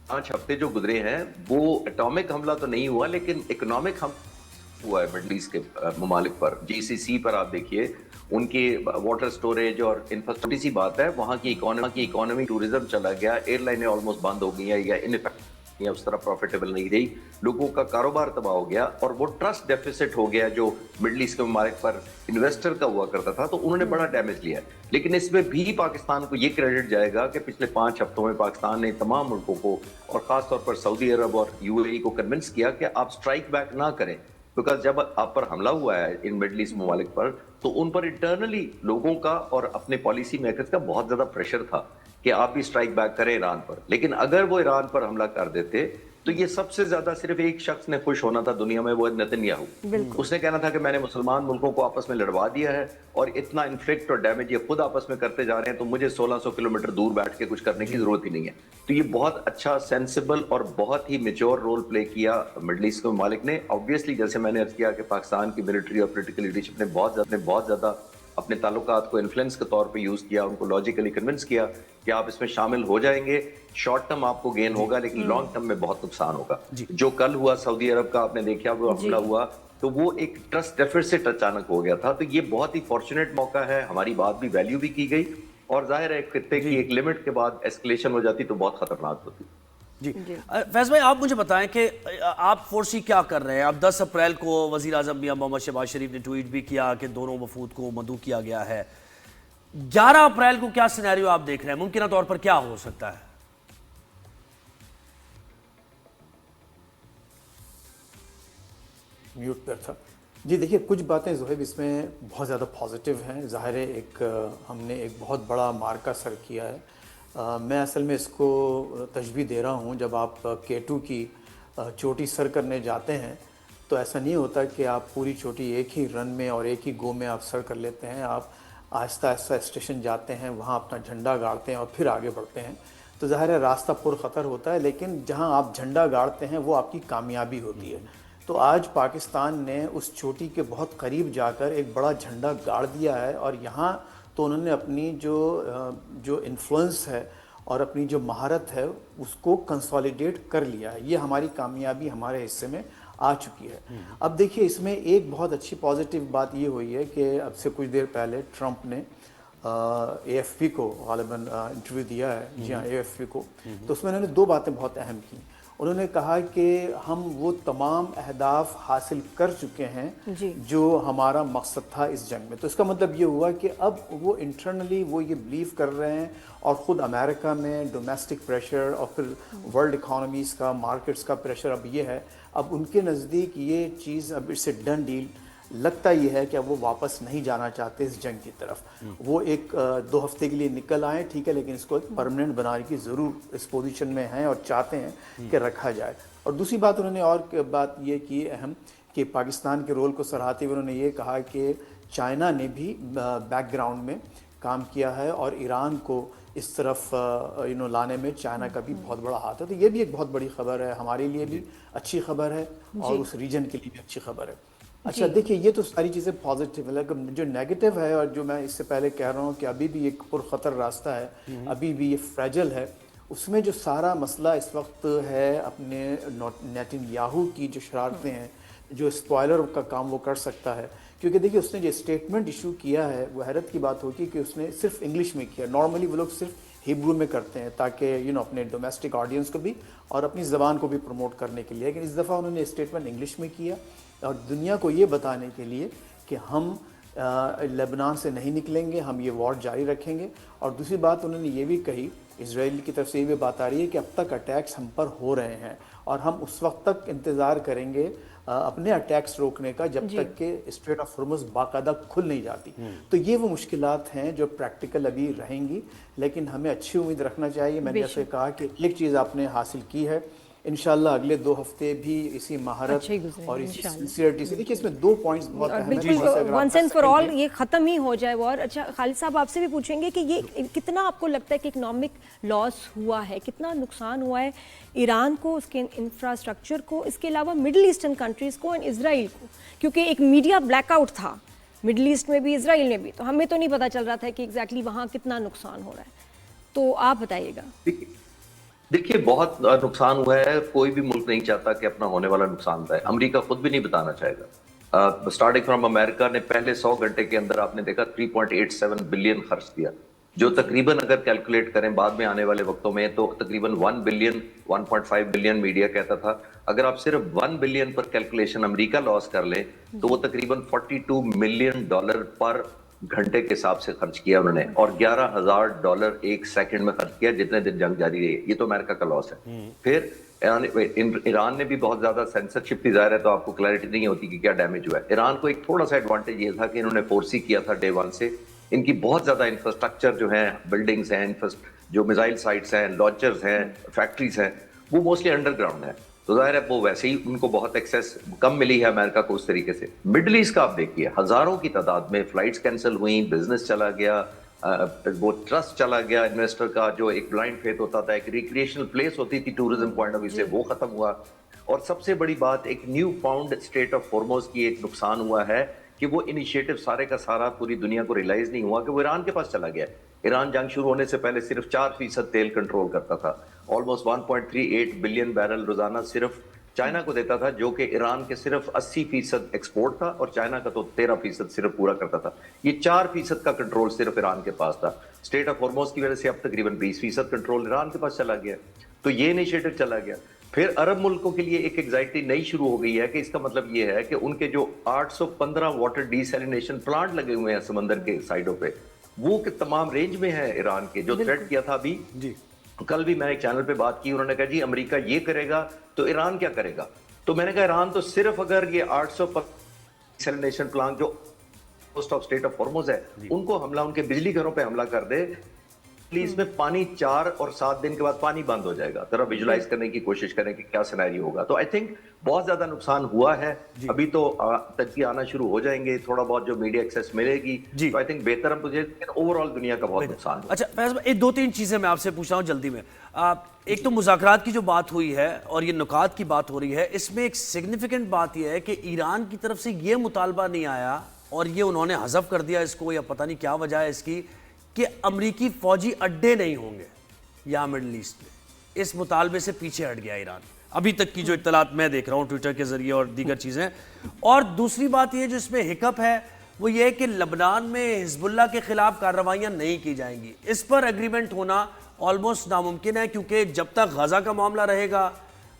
5 ہفتے جو گزرے ہیں وہ اٹامک حملہ تو نہیں ہوا لیکن اکنامک حملہ ہوا ہے مڈل ایسٹ کے ممالک پر. جی سی سی پر آپ دیکھیے ان کی واٹر سٹوریج اور انفراسٹرکچر سی بات ہے, وہاں کی اکانومی ٹورزم چلا گیا, ایئر لائنیں آلموسٹ بند ہو گئی ہیں یا یا اس طرح پروفیٹیبل نہیں رہی, لوگوں کا کاروبار تباہ ہو گیا اور وہ ٹرسٹ ڈیفیسٹ ہو گیا جو مڈل ایسٹ کے ممالک پر انویسٹر کا ہوا کرتا تھا. تو انہوں نے بڑا ڈیمیج لیا. لیکن اس میں بھی پاکستان کو یہ کریڈٹ جائے گا کہ پچھلے 5 ہفتوں میں پاکستان نے تمام ملکوں کو اور خاص طور پر سعودی عرب اور یو اے ای کو کنونس کیا کہ آپ اسٹرائک بیک نہ کریں, بیکاز جب آپ پر حملہ ہوا ہے ان مڈل ایسٹ ممالک پر تو ان پر انٹرنلی لوگوں کا اور اپنے پالیسی میکرز کا بہت زیادہ پریشر تھا کہ آپ بھی اسٹرائک بیک کریں ایران پر. لیکن اگر وہ ایران پر حملہ کر دیتے تو یہ سب سے زیادہ صرف ایک شخص نے خوش ہونا تھا دنیا میں, وہ ہے نیتن یاہو. اس نے کہنا تھا کہ میں نے مسلمان ملکوں کو آپس میں لڑوا دیا ہے اور اتنا انفلیکٹ اور ڈیمیج یہ خود آپس میں کرتے جا رہے ہیں, تو مجھے 1600 کلومیٹر دور بیٹھ کے کچھ کرنے کی ضرورت ہی نہیں ہے. تو یہ بہت اچھا سینسیبل اور بہت ہی میچور رول پلے کیا مڈل ایسٹ کے ممالک نے. آبویسلی جیسے میں نے عرض کیا کہ پاکستان کی ملٹری اور پولیٹیکل لیڈرشپ نے بہت زیادہ اپنے تعلقات کو انفلوئنس کے طور پہ یوز کیا, ان کو لاجیکلی کنونس کیا کہ آپ اس میں شامل ہو جائیں گے, شارٹ ٹرم آپ کو گین ہوگا لیکن لانگ ٹرم میں بہت نقصان ہوگا. جو کل ہوا سعودی عرب کا, آپ نے دیکھا وہ حملہ ہوا, تو وہ ایک ٹرسٹ ڈیفیسٹ اچانک ہو گیا تھا. تو یہ بہت ہی فارچونیٹ موقع ہے, ہماری بات بھی ویلیو بھی کی گئی, اور ظاہر ہے خطے کی ایک لمٹ کے بعد ایسکلیشن ہو جاتی تو بہت خطرناک ہوتی. جی فیض بھائی, آپ مجھے بتائیں کہ آپ فورسی کیا کر رہے ہیں؟ اب 10 اپریل کو وزیر اعظم میاں محمد شہباز شریف نے ٹویٹ بھی کیا کہ دونوں وفود کو مدعو کیا گیا ہے. 11 اپریل کو کیا سینیریو آپ دیکھ رہے ہیں؟ ممکنہ طور پر کیا ہو سکتا ہے؟ میوٹ پر تھا. جی دیکھیے, کچھ باتیں زہیب اس میں بہت زیادہ پازیٹیو ہیں. ظاہر ہے ہم نے ایک بہت بڑا مارکا سر کیا ہے. میں اصل میں اس کو تشبیہ دے رہا ہوں, جب آپ K2 کی چوٹی سر کرنے جاتے ہیں تو ایسا نہیں ہوتا کہ آپ پوری چوٹی ایک ہی رن میں اور ایک ہی گو میں آپ سر کر لیتے ہیں. آپ آہستہ آہستہ اسٹیشن جاتے ہیں, وہاں اپنا جھنڈا گاڑتے ہیں اور پھر آگے بڑھتے ہیں. تو ظاہر ہے راستہ پر خطر ہوتا ہے, لیکن جہاں آپ جھنڈا گاڑتے ہیں وہ آپ کی کامیابی ہوتی ہے. تو آج پاکستان نے اس چوٹی کے بہت قریب جا کر ایک بڑا جھنڈا گاڑ دیا ہے, اور یہاں تو انہوں نے اپنی جو انفلوئنس ہے اور اپنی جو مہارت ہے اس کو کنسالیڈیٹ کر لیا ہے. یہ ہماری کامیابی ہمارے حصے میں آ چکی ہے. اب دیکھیے, اس میں ایک بہت اچھی پازیٹیو بات یہ ہوئی ہے کہ اب سے کچھ دیر پہلے ٹرمپ نے AFP کو غالباً انٹرویو دیا ہے. جی ہاں, AFP کو. تو اس میں انہوں نے 2 باتیں بہت اہم کی. انہوں نے کہا کہ ہم وہ تمام اہداف حاصل کر چکے ہیں جو ہمارا مقصد تھا اس جنگ میں. تو اس کا مطلب یہ ہوا کہ اب وہ انٹرنلی وہ یہ بلیو کر رہے ہیں, اور خود امریکہ میں ڈومیسٹک پریشر اور پھر ورلڈ اکانومیز کا, مارکیٹس کا پریشر اب یہ ہے, اب ان کے نزدیک یہ چیز اب اس سے ڈن ڈیل لگتا یہ ہے کہ اب وہ واپس نہیں جانا چاہتے اس جنگ کی طرف. وہ ایک 2 ہفتے کے لیے نکل آئے, ٹھیک ہے, لیکن اس کو ایک پرماننٹ بنانے کی ضرور اس پوزیشن میں ہیں اور چاہتے ہیں کہ رکھا جائے. اور دوسری بات انہوں نے اور بات یہ کی اہم, کہ پاکستان کے رول کو سراہتے ہوئے انہوں نے یہ کہا کہ چائنا نے بھی بیک گراؤنڈ میں کام کیا ہے اور ایران کو اس طرف لانے میں چائنا کا بھی بہت بڑا ہاتھ ہے. تو یہ بھی ایک بہت بڑی خبر ہے, ہمارے لیے بھی اچھی خبر ہے اور اس ریجن کے لیے بھی اچھی خبر ہے. اچھا دیکھیے, یہ تو ساری چیزیں پازیٹیو ہے, لیکن جو نیگیٹو ہے اور جو میں اس سے پہلے کہہ رہا ہوں کہ ابھی بھی ایک پرخطر راستہ ہے, ابھی بھی یہ فریجل ہے. اس میں جو سارا مسئلہ اس وقت ہے اپنے نیتن یاہو کی جو شرارتیں ہیں, جو اسپوائلر کا کام وہ کر سکتا ہے. کیونکہ دیکھیے, اس نے جو اسٹیٹمنٹ ایشو کیا ہے وہ حیرت کی بات ہوگی کہ اس نے صرف انگلش میں کیا. نارملی وہ لوگ صرف ہیبرو میں کرتے ہیں تاکہ اپنے ڈومیسٹک آڈینس کو بھی اور اپنی زبان کو بھی پروموٹ کرنے کے لیے, لیکن اس دفعہ انہوں نے اسٹیٹمنٹ انگلش میں کیا, اور دنیا کو یہ بتانے کے لیے کہ ہم لبنان سے نہیں نکلیں گے, ہم یہ وار جاری رکھیں گے. اور دوسری بات انہوں نے یہ بھی کہی, اسرائیل کی طرف سے یہ بھی بات آ رہی ہے کہ اب تک اٹیکس ہم پر ہو رہے ہیں اور ہم اس وقت تک انتظار کریں گے اپنے اٹیکس روکنے کا جب تک کہ اسٹریٹ آف ہرمز باقاعدہ کھل نہیں جاتی. تو یہ وہ مشکلات ہیں جو پریکٹیکل ابھی رہیں گی, لیکن ہمیں اچھی امید رکھنا چاہیے. میں نے جیسے کہا کہ ایک چیز آپ نے حاصل کی ہے, انشاءاللہ اگلے 2 ہفتے بھی اسی مہارت اور اسی سنسیئرٹی سے. دیکھیے, اس میں 2 پوائنٹس بہت اہم ہیں. بالکل ونس اینڈ فار آل یہ ختم ہی ہو جائے وار. اچھا خالد صاحب, آپ سے بھی پوچھیں گے کہ یہ کتنا آپ کو لگتا ہے کہ اکنامک لاس ہوا ہے, کتنا نقصان ہوا ہے ایران کو, اس کے انفراسٹرکچر کو, اس کے علاوہ مڈل ایسٹرن کنٹریز کو اور اسرائیل کو, کیونکہ ایک میڈیا بلیک آؤٹ تھا مڈل ایسٹ میں بھی اسرائیل میں بھی, تو ہمیں تو نہیں پتہ چل رہا تھا کہ ایگزیکٹلی وہاں کتنا نقصان ہو رہا ہے. تو آپ بتائیے گا. دیکھیے, بہت نقصان ہوا ہے. کوئی بھی ملک نہیں چاہتا کہ اپنا ہونے والا نقصان ہے. امریکہ خود بھی نہیں بتانا چاہے گا. اسٹارٹنگ فرام امریکہ نے پہلے 100 گھنٹے کے اندر آپ نے دیکھا 3.87 بلین خرچ کیا, جو تقریباً اگر کیلکولیٹ کریں بعد میں آنے والے وقتوں میں تو تقریباً 1 بلین 1.5 بلین میڈیا کہتا تھا. اگر آپ صرف 1 بلین پر کیلکولیشن امریکہ لاس کر لیں تو وہ تقریباً $42 ملین پر گھنٹے کے حساب سے خرچ کیا انہوں نے, اور $11,000 ایک سیکنڈ میں خرچ کیا جتنے دن جنگ جاری رہی. یہ تو امریکہ کا لاس ہے. پھر ایران نے بھی بہت زیادہ سینسرشپ تھی, ظاہر ہے, تو آپ کو کلیئرٹی نہیں ہوتی کہ کیا ڈیمیج ہوا ہے. ایران کو ایک تھوڑا سا ایڈوانٹیج یہ تھا کہ انہوں نے فورسی کیا تھا ڈے 1 سے. ان کی بہت زیادہ انفراسٹرکچر جو ہیں, بلڈنگز ہیں, جو میزائل سائٹس ہیں, لانچرز ہیں, فیکٹریز ہیں, وہ موسٹلی انڈر گراؤنڈ ہیں. تو ظاہر ہے وہ ویسے ہی ان کو بہت ایکسیس کم ملی ہے امریکہ کو اس طریقے سے. مڈل ایسٹ کا آپ دیکھیے ہزاروں کی تعداد میں فلائٹس کینسل ہوئیں, بزنس چلا گیا, وہ ٹرسٹ چلا گیا انویسٹر کا, جو ایک بلائنڈ فیتھ ہوتا تھا, ایک ریکریشنل پلیس ہوتی تھی ٹورزم پوائنٹ آف ویو سے, وہ ختم ہوا. اور سب سے بڑی بات ایک نیو فاؤنڈ اسٹیٹ آف ہارموز کی ایک نقصان ہوا ہے کہ وہ انیشیٹو سارے کا سارا پوری دنیا کو ریلائز نہیں ہوا کہ وہ ایران کے پاس چلا گیا. ایران جنگ شروع ہونے سے پہلے صرف 4% تیل کنٹرول کرتا تھا, آلموسٹ 1.38 بلین بیرل روزانہ صرف چائنا کو دیتا تھا, جو کہ ایران کے صرف 80% ایکسپورٹ تھا اور چائنا کا تو 13% صرف پورا کرتا تھا. یہ 4% کا کنٹرول صرف ایران کے پاس تھا. اسٹیٹ آف ہارموز کی وجہ سے اب تقریباً 20% کنٹرول ایران کے پاس چلا گیا. تو یہ انیشیٹو چلا گیا. پھر عرب ملکوں کے لیے ایک ایگزائٹی نئی شروع ہو گئی ہے کہ اس کا مطلب یہ ہے کہ ان کے جو 815 واٹر ڈیسیلینیشن پلانٹ لگے ہوئے ہیں سمندر کے سائڈوں پہ, وہ کہ تمام رینج میں ہے ایران کے. جو تھریٹ کیا تھا ابھی جی, کل بھی میں ایک چینل پہ بات کی, انہوں نے کہا جی امریکہ یہ کرے گا تو ایران کیا کرے گا. تو میں نے کہا ایران تو صرف اگر یہ 800 ڈیسیلینیشن پلانٹ جو کوسٹ آف اسٹیٹ آف ہارموز ہے ان کو حملہ, ان کے بجلی گھروں پہ حملہ کر دے, پلیز میں پانی 4 اور 7 دن کے بعد پانی بند ہو جائے گا. ذرا ویژوائز کرنے کی کوشش کریں کہ کیا سینیریو ہوگا. تو آئی تھنک بہت زیادہ نقصان ہوا ہے. ابھی تو تجزیے آنا شروع ہو جائیں گے, تھوڑا بہت جو میڈیا ایکسیس ملے گی تو آئی تھنک بہتر ہم تجھے, لیکن اوور آل دنیا کا بہت نقصان ہوا. اچھا فیض بھائی, 2-3 چیزیں میں آپ سے پوچھ رہا ہوں جلدی میں. ایک تو مذاکرات کی جو بات ہوئی ہے اور یہ نکات کی بات ہو رہی ہے, اس میں ایک سگنیفیکنٹ بات یہ ہے کہ ایران کی طرف سے یہ مطالبہ نہیں آیا اور یہ انہوں نے حذف کر دیا اس کو, یا پتہ نہیں کیا وجہ ہے اس کی, کہ امریکی فوجی اڈے نہیں ہوں گے یہاں مڈل ایسٹ میں. اس مطالبے سے پیچھے ہٹ گیا ایران, ابھی تک کی جو اطلاعات میں دیکھ رہا ہوں ٹویٹر کے ذریعے اور دیگر چیزیں. اور دوسری بات یہ جو اس میں ہکپ ہے وہ یہ کہ لبنان میں حزب اللہ کے خلاف کارروائیاں نہیں کی جائیں گی. اس پر ایگریمنٹ ہونا آلموسٹ ناممکن ہے, کیونکہ جب تک غزہ کا معاملہ رہے گا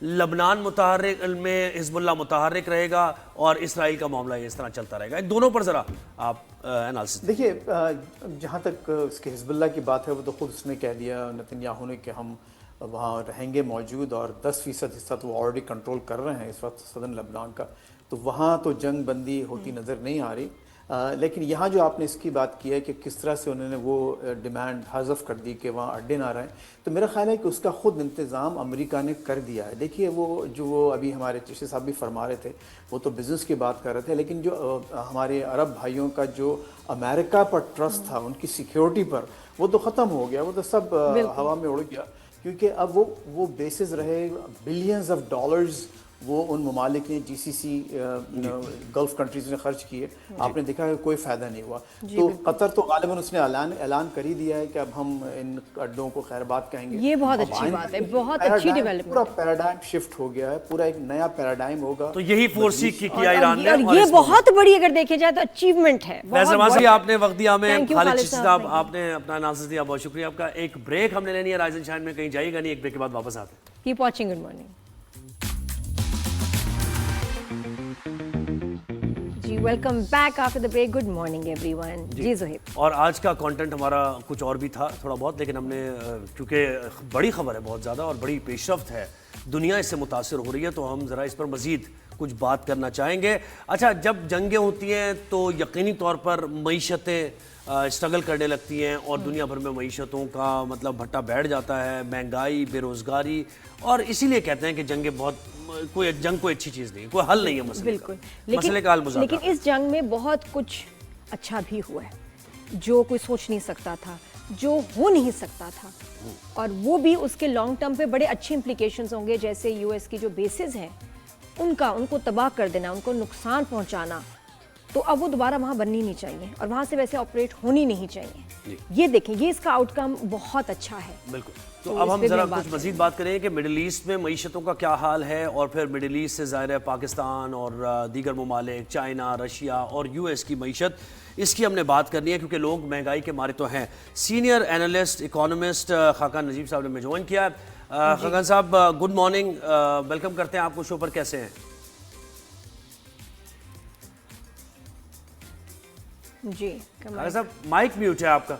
لبنان متحرک میں حزب اللہ متحرک رہے گا اور اسرائیل کا معاملہ اس طرح چلتا رہے گا. ان دونوں پر ذرا آپ انالیسس دیکھیے, جہاں تک اس کے حزب اللہ کی بات ہے وہ تو خود اس نے کہہ دیا نتن یاہو نے کہ ہم وہاں رہیں گے موجود, اور 10% حصہ تو وہ آلریڈی کنٹرول کر رہے ہیں اس وقت صدرن لبنان کا. تو وہاں تو جنگ بندی ہوتی نظر نہیں آ رہی. لیکن یہاں جو آپ نے اس کی بات کی ہے کہ کس طرح سے انہوں نے وہ ڈیمانڈ حذف کر دی کہ وہاں اڈے نہ رہیں, تو میرا خیال ہے کہ اس کا خود انتظام امریکہ نے کر دیا ہے. دیکھیے وہ ابھی ہمارے چشتی صاحب بھی فرما رہے تھے, وہ تو بزنس کی بات کر رہے تھے, لیکن جو ہمارے عرب بھائیوں کا جو امریکہ پر ٹرسٹ تھا ان کی سیکیورٹی پر, وہ تو ختم ہو گیا, وہ تو سب ہوا میں اڑ گیا. کیونکہ اب وہ بیسز رہے, بلینز آف ڈالرز وہ ان ممالک نے GCC گلف کنٹریز نے خرچ کیے. آپ نے دیکھا کہ کوئی فائدہ نہیں ہوا. تو قطر تو غالباً اس نے اعلان کر ہی دیا ہے کہ اب ہم ان اڈوں کو خیر بات کہیں گے. یہ بہت اچھی بات ہے, بہت اچھی ڈیولپمنٹ. پورا پیراڈائم شفٹ ہو گیا ہے, پورا ایک نیا پیراڈائم ہوگا. تو یہی فورسی کیا ایران نے, اور یہ بہت بڑی اگر دیکھے جائے تو اچیومنٹ ہے. فیض رمضی آپ نے وقت دیا ہمیں, خالد چشتی صاحب آپ نے اپنا انالیسس دیا, بہت شکریہ آپ کا. ایک بریک ہم نے لینی ہے, رائز اینڈ شائن میں کہیں جائیے گا نہیں, ایک بریک کے بعد واپس آتے ہیں. Keep watching, good morning. Welcome back after the break. Good morning everyone. جی زہیب. اور آج کا کانٹینٹ ہمارا کچھ اور بھی تھا تھوڑا بہت, لیکن ہم نے کیونکہ بڑی خبر ہے بہت زیادہ اور بڑی پیش رفت ہے, دنیا اس سے متاثر ہو رہی ہے, تو ہم ذرا اس پر مزید کچھ بات کرنا چاہیں گے. اچھا, جب جنگیں ہوتی ہیں تو یقینی طور پر معیشتیں اسٹرگل کرنے لگتی ہیں اور دنیا بھر میں معیشتوں کا مطلب بھٹا بیٹھ جاتا ہے, مہنگائی, بے روزگاری, اور اسی لیے کہتے ہیں کہ جنگیں کوئی اچھی چیز نہیں, کوئی حل نہیں ہے مسئلے کا. مسئلے کا حل مذاکرات. لیکن اس جنگ میں بہت کچھ اچھا بھی ہوا ہے جو کوئی سوچ نہیں سکتا تھا, جو ہو نہیں سکتا تھا, اور وہ بھی اس کے لانگ ٹرم پہ بڑے اچھے امپلیکیشنز ہوں گے. جیسے US کی جو بیسز ہیں ان کو تباہ کر دینا, ان کو نقصان پہنچانا, تو اب وہ دوبارہ وہاں بننی نہیں چاہیے اور وہاں سے ویسے آپریٹ ہونی نہیں چاہیے. یہ دیکھیں, یہ اس کا آؤٹ کم بہت اچھا ہے. بالکل. تو اب ہم ذرا کچھ مزید بات کریں کہ مڈل ایسٹ میں معیشتوں کا کیا حال ہے, اور پھر مڈل ایسٹ سے ظاہر ہے پاکستان اور دیگر ممالک, چائنا, رشیا اور US کی معیشت, اس کی ہم نے بات کرنی ہے کیونکہ لوگ مہنگائی کے مارے تو ہیں. سینئر اینالسٹ اکانومسٹ خاقان نجیب صاحب نے ہمیں جوائن کیا ہے. خاقان صاحب گڈ مارننگ, ویلکم کرتے ہیں آپ کو شو پر. کیسے ہیں؟ جی خاقان صاحب مائک میوٹ ہے آپ کا.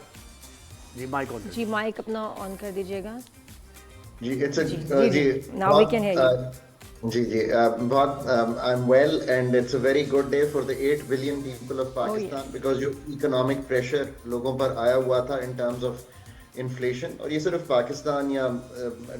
جی مائک آن. جی مائک اپنا آن کر دیجیے گا. جی Now we can hear you. جی بہت I'm well and it's a very good day for the 8 billion people of Pakistan because جو economic pressure لوگوں پر آیا ہوا تھا in terms of انفلیشن, اور یہ صرف پاکستان یا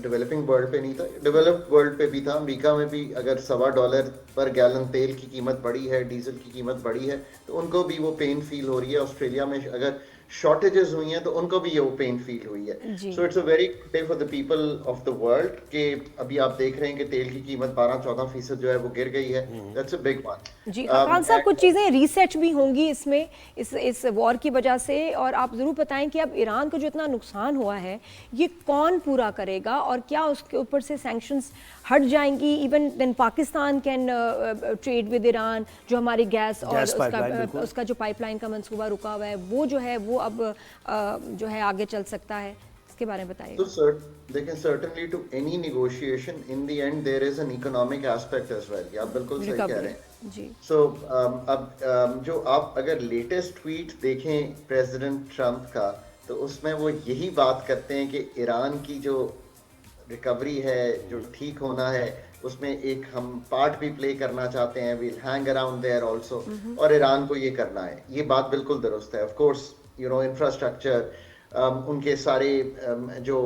ڈیولپنگ ورلڈ پہ نہیں تھا, ڈیولپڈ ورلڈ پہ بھی تھا. امریکہ میں بھی اگر $1.25 پر گیلن تیل کی قیمت بڑھی ہے, ڈیزل کی قیمت بڑھی ہے, تو ان کو بھی وہ پین فیل ہو رہی ہے. آسٹریلیا میں اگر شارٹیجز ہوئی ہیں تو ان کو بھی یہ پین فیل ہوئی ہے. So it's a very good day for the people of the world کہ ابھی آپ دیکھ رہے ہیں کہ تیل کی قیمت 12-14% جو ہے وہ گر گئی ہے. That's a big one. جی خان صاحب, کچھ چیزیں ریسیٹ بھی ہوں گی اس میں, اس وار کی وجہ سے, اور آپ ضرور بتائیں کہ اب ایران کو جو اتنا نقصان ہوا ہے یہ کون پورا کرے گا, اور کیا اس کے اوپر سے سینکشنز ہٹ جائیں گی؟ Even then Pakistan can trade with Iran, جو ہماری گیس اور اس کا جو پائپ لائن کا منصوبہ رکا ہوا ہے وہ جو ہے وہ اب جو ہے آگے چل سکتا ہے, اس کے بارے میں بتائیے. تو سر دیکھیں, certainly to any negotiation in the end there is an economic aspect as well. یہ آپ بالکل صحیح کہہ رہے ہیں. جی سو اب جو آپ اگر لیٹسٹ ٹویٹ دیکھیں پریزیڈنٹ ٹرمپ کا, تو اس میں وہ یہی بات کرتے ہیں کہ ایران کی جو ریکوری ہے, جو ٹھیک ہونا ہے, اس میں ایک ہم پارٹ بھی پلے کرنا چاہتے ہیں, we'll hang around there also, اور ایران کو یہ کرنا ہے. یہ بات بالکل درست ہے. Of course you know infrastructure, ان کے سارے جو